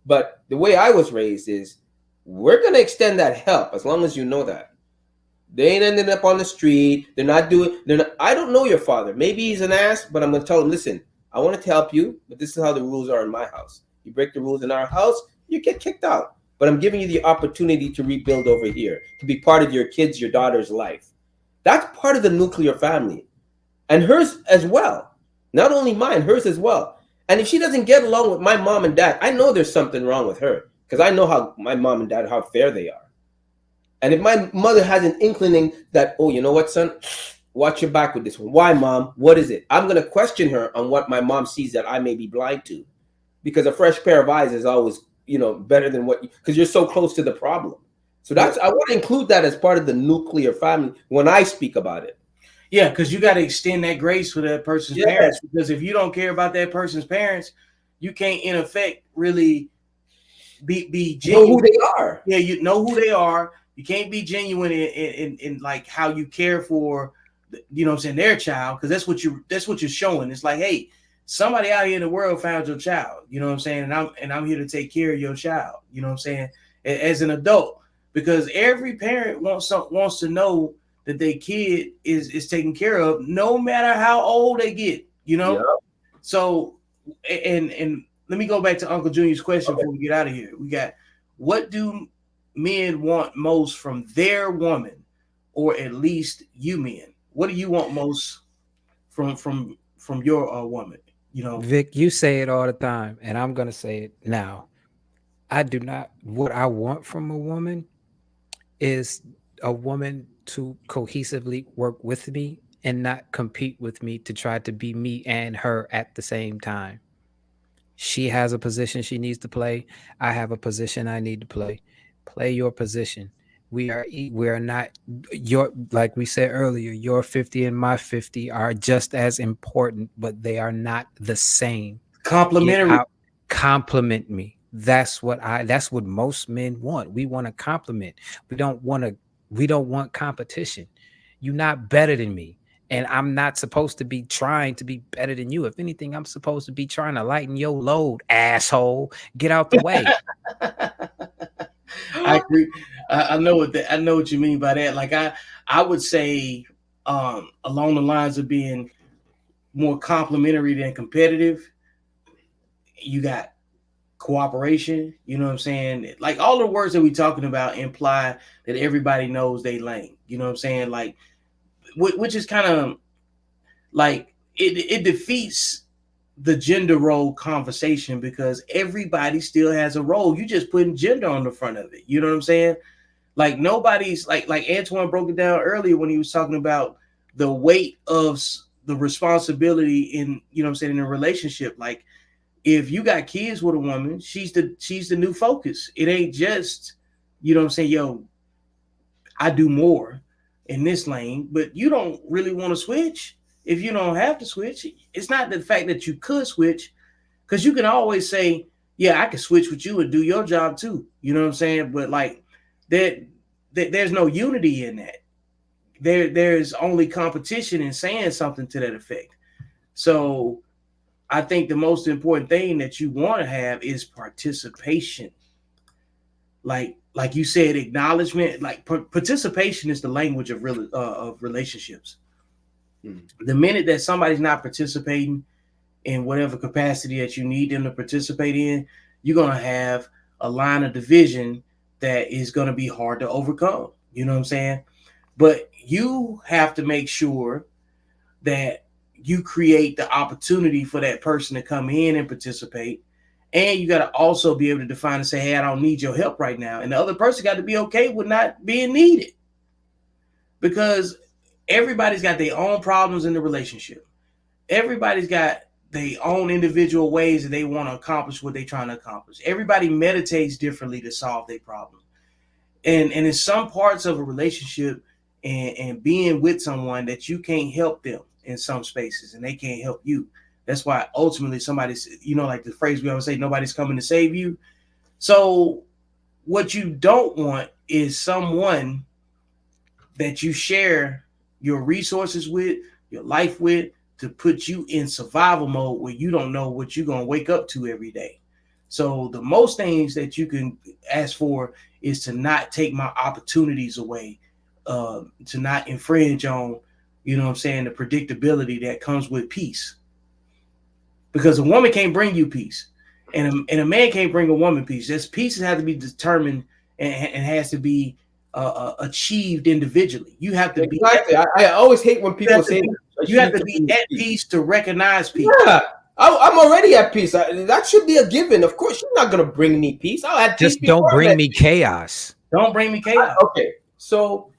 But the way I was raised is we're going to extend that help as long as you know that. They ain't ending up on the street. I don't know your father. Maybe he's an ass, but I'm going to tell him, listen, I wanted to help you, but this is how the rules are in my house. You break the rules in our house, you get kicked out. But I'm giving you the opportunity to rebuild over here, to be part of your kids, your daughter's life. That's part of the nuclear family. And hers as well. Not only mine, hers as well. And if she doesn't get along with my mom and dad, I know there's something wrong with her. Because I know how my mom and dad, how fair they are. And if my mother has an inclining that, oh, you know what, son? Watch your back with this one. Why, mom? What is it? I'm going to question her on what my mom sees that I may be blind to. Because a fresh pair of eyes is always, you know, better than because you're so close to the problem. So I want to include that as part of the nuclear family when I speak about it. Yeah, because you got to extend that grace for that person's parents. Because if you don't care about that person's parents, you can't, in effect, really be genuine. Know who they are. Yeah, you know who they are. You can't be genuine in like how you care for, you know what I'm saying, their child, because that's what you're showing. It's like, hey, somebody out here in the world found your child, you know what I'm saying, and I'm here to take care of your child, you know what I'm saying, as an adult, because every parent wants to know that their kid is taken care of, no matter how old they get, you know. Yep. So, and let me go back to Unkle Junior's question before we get out of here. what do men want most from their woman, or at least you men? What do you want most from your woman? You know, Vic, you say it all the time, and I'm gonna say it now. I do not. What I want from a woman is a woman to cohesively work with me and not compete with me to try to be me and her at the same time. She has a position she needs to play. I have a position I need to play. Play your position. We are not your, like we said earlier, your 50 and my 50 are just as important, but they are not the same. Get complimentary. out, compliment me. That's what most men want. We want a compliment. We don't want competition. You're not better than me. And I'm not supposed to be trying to be better than you. If anything, I'm supposed to be trying to lighten your load, asshole. Get out the way. I agree. I know what I know what you mean by that. Like I would say along the lines of being more complimentary than competitive. You got cooperation. You know what I'm saying? Like all the words that we're talking about imply that everybody knows they lane. You know what I'm saying? Like which is kind of like it defeats the gender role conversation because everybody still has a role. You just putting gender on the front of it. You know what I'm saying? Like nobody's like Antoine broke it down earlier when he was talking about the weight of the responsibility in, you know what I'm saying, in a relationship. Like if you got kids with a woman, she's the new focus. It ain't just, you know what I'm saying, yo, I do more in this lane, but you don't really want to switch. If you don't have to switch, it's not the fact that you could switch, because you can always say, yeah, I can switch with you and do your job too. You know what I'm saying? But like there's no unity in that. There's only competition in saying something to that effect. So I think the most important thing that you want to have is participation. Like you said, acknowledgement. Like participation is the language of relationships. The minute that somebody's not participating in whatever capacity that you need them to participate in, you're going to have a line of division that is going to be hard to overcome. You know what I'm saying? But you have to make sure that you create the opportunity for that person to come in and participate. And you got to also be able to define and say, hey, I don't need your help right now. And the other person got to be okay with not being needed, because everybody's got their own problems in the relationship. Everybody's got their own individual ways that they want to accomplish what they're trying to accomplish. Everybody meditates differently to solve their problem. And in some parts of a relationship and being with someone, that you can't help them in some spaces and they can't help you. That's why ultimately somebody's, you know, like the phrase we always say, nobody's coming to save you. So what you don't want is someone that you share your resources with, your life with, to put you in survival mode where you don't know what you're going to wake up to every day. So the most things that you can ask for is to not take my opportunities away, to not infringe on, you know what I'm saying, the predictability that comes with peace. Because a woman can't bring you peace, and a man can't bring a woman peace. This peace has to be determined and has to be achieved individually. You have to exactly. I always hate when people say you have to be at peace to recognize peace. Yeah, I'm already at peace. That should be a given. Of course, she's not going to bring me peace. I'll have just don't bring me chaos. Don't bring me chaos. Okay, so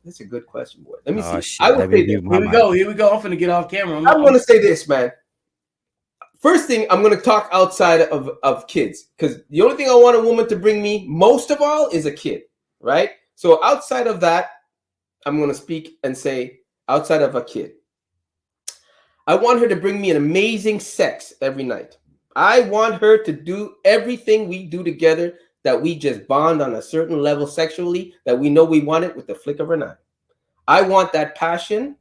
that's a good question, boy. Let me see. Shit, I would say here we go. Here we go. I'm finna get off camera. I'm going to say this, man. First thing, I'm going to talk outside of kids, because the only thing I want a woman to bring me most of all is a kid, right? So outside of that, I'm going to speak and say outside of a kid, I want her to bring me an amazing sex every night. I want her to do everything we do together, that we just bond on a certain level sexually, that we know we want it with the flick of an eye. I want that passion.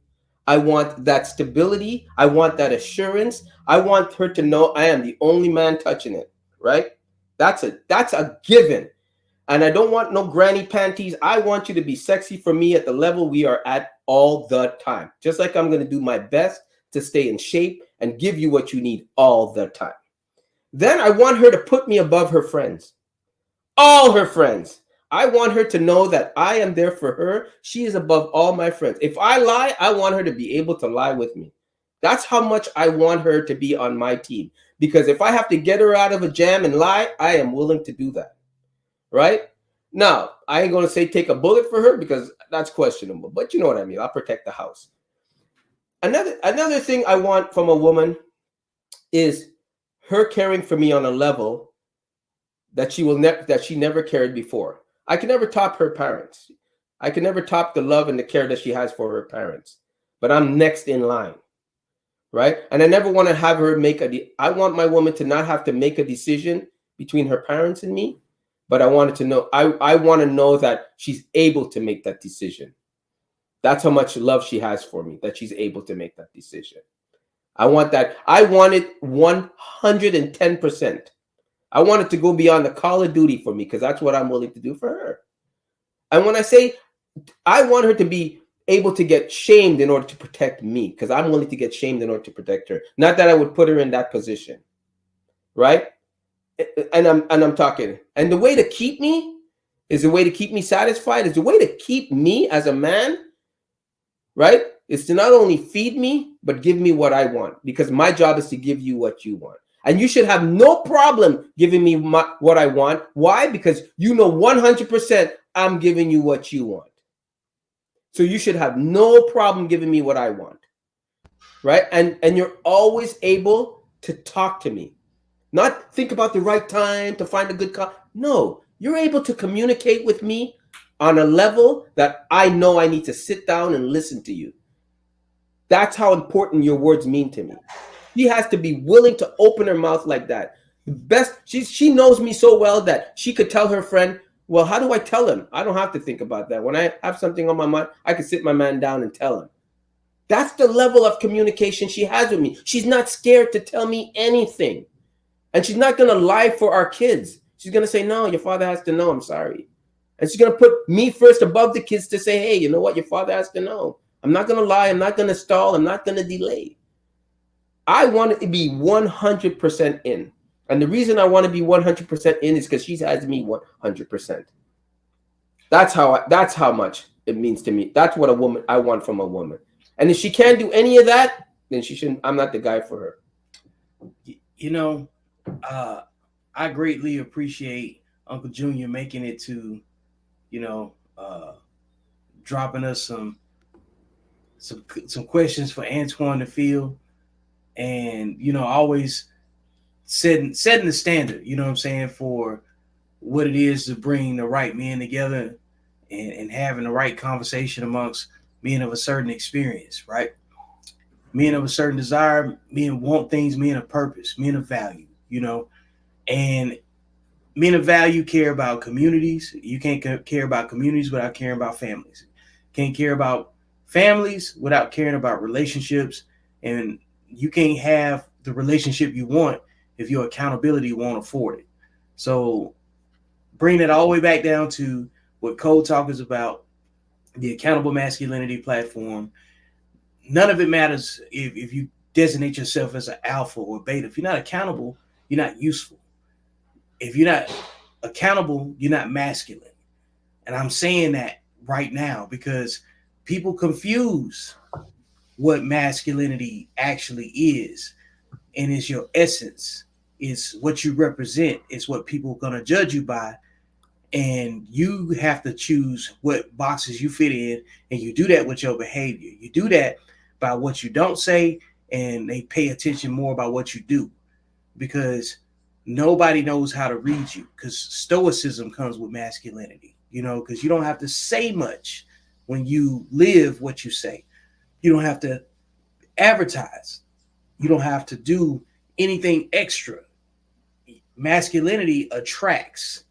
I want that stability. I want that assurance. I want her to know I am the only man touching it, right? That's a given. And I don't want no granny panties. I want you to be sexy for me at the level we are at all the time. Just like I'm going to do my best to stay in shape and give you what you need all the time. Then I want her to put me above her friends. All her friends. I want her to know that I am there for her. She is above all my friends. If I lie, I want her to be able to lie with me. That's how much I want her to be on my team. Because if I have to get her out of a jam and lie, I am willing to do that. Right? Now, I ain't going to say take a bullet for her because that's questionable. But you know what I mean. I'll protect the house. Another thing I want from a woman is her caring for me on a level that she never cared before. I can never top her parents. I can never top the love and the care that she has for her parents. But I'm next in line, right? And I never want to have her I want my woman to not have to make a decision between her parents and me, but I want to know that she's able to make that decision. That's how much love she has for me, that she's able to make that decision. I want that. I want it 110%. I want it to go beyond the call of duty for me because that's what I'm willing to do for her. And when I say I want her to be able to get shamed in order to protect me, because I'm willing to get shamed in order to protect her. Not that I would put her in that position, right? And I'm talking. And the way to keep me is the way to keep me satisfied. Is the way to keep me as a man, right? Is to not only feed me but give me what I want, because my job is to give you what you want. And you should have no problem giving me what I want. Why? Because you know 100% I'm giving you what you want. So you should have no problem giving me what I want. Right? And you're always able to talk to me. Not think about the right time to find a good call. No, you're able to communicate with me on a level that I know I need to sit down and listen to you. That's how important your words mean to me. She has to be willing to open her mouth like that. The best, she knows me so well that she could tell her friend, well, how do I tell him? I don't have to think about that. When I have something on my mind, I can sit my man down and tell him. That's the level of communication she has with me. She's not scared to tell me anything. And she's not going to lie for our kids. She's going to say, no, your father has to know. I'm sorry. And she's going to put me first above the kids to say, hey, you know what? Your father has to know. I'm not going to lie. I'm not going to stall. I'm not going to delay. I want it to be 100% in. And the reason I want to be 100% in is because she has me 100%. That's how much it means to me. That's what I want from a woman. And if she can't do any of that, then she shouldn't. I'm not the guy for her. You know, I greatly appreciate Unkle Junior making it to, dropping us some questions for Antoine to field. And, always setting the standard, you know what I'm saying, for what it is to bring the right men together and having the right conversation amongst men of a certain experience, right? Men of a certain desire, men want things, men of purpose, men of value, and men of value care about communities. You can't care about communities without caring about families. Can't care about families without caring about relationships. And you can't have the relationship you want if your accountability won't afford it. So bring that all the way back down to what Code Talk is about, the Accountable Masculinity platform. None of it matters if you designate yourself as an alpha or beta. If you're not accountable, you're not useful. If you're not accountable, you're not masculine. And I'm saying that right now because people confuse what masculinity actually is. And it's your essence. It's what you represent. It's what people are going to judge you by. And you have to choose what boxes you fit in. And you do that with your behavior. You do that by what you don't say. And they pay attention more about what you do. Because nobody knows how to read you. Because stoicism comes with masculinity. Because you don't have to say much when you live what you say. You don't have to advertise. You don't have to do anything extra. Masculinity attracts.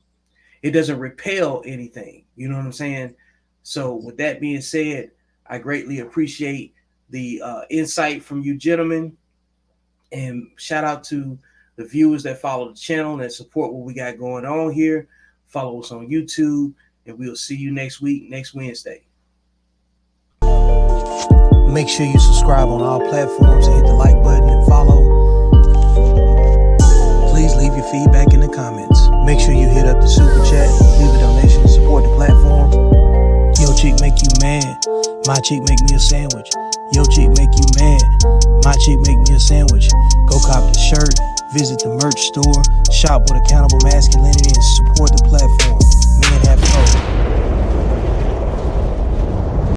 It doesn't repel anything. You know what I'm saying? So with that being said, I greatly appreciate the insight from you gentlemen. And shout out to the viewers that follow the channel and that support what we got going on here. Follow us on YouTube. And we'll see you next week, next Wednesday. Make sure you subscribe on all platforms and hit the like button and follow. Please leave your feedback in the comments. Make sure you hit up the super chat My chick make me a sandwich. Your chick make you mad. My chick make me a sandwich. Go cop the shirt, visit the merch store, shop with Accountable Masculinity, and support the platform. Men have hope.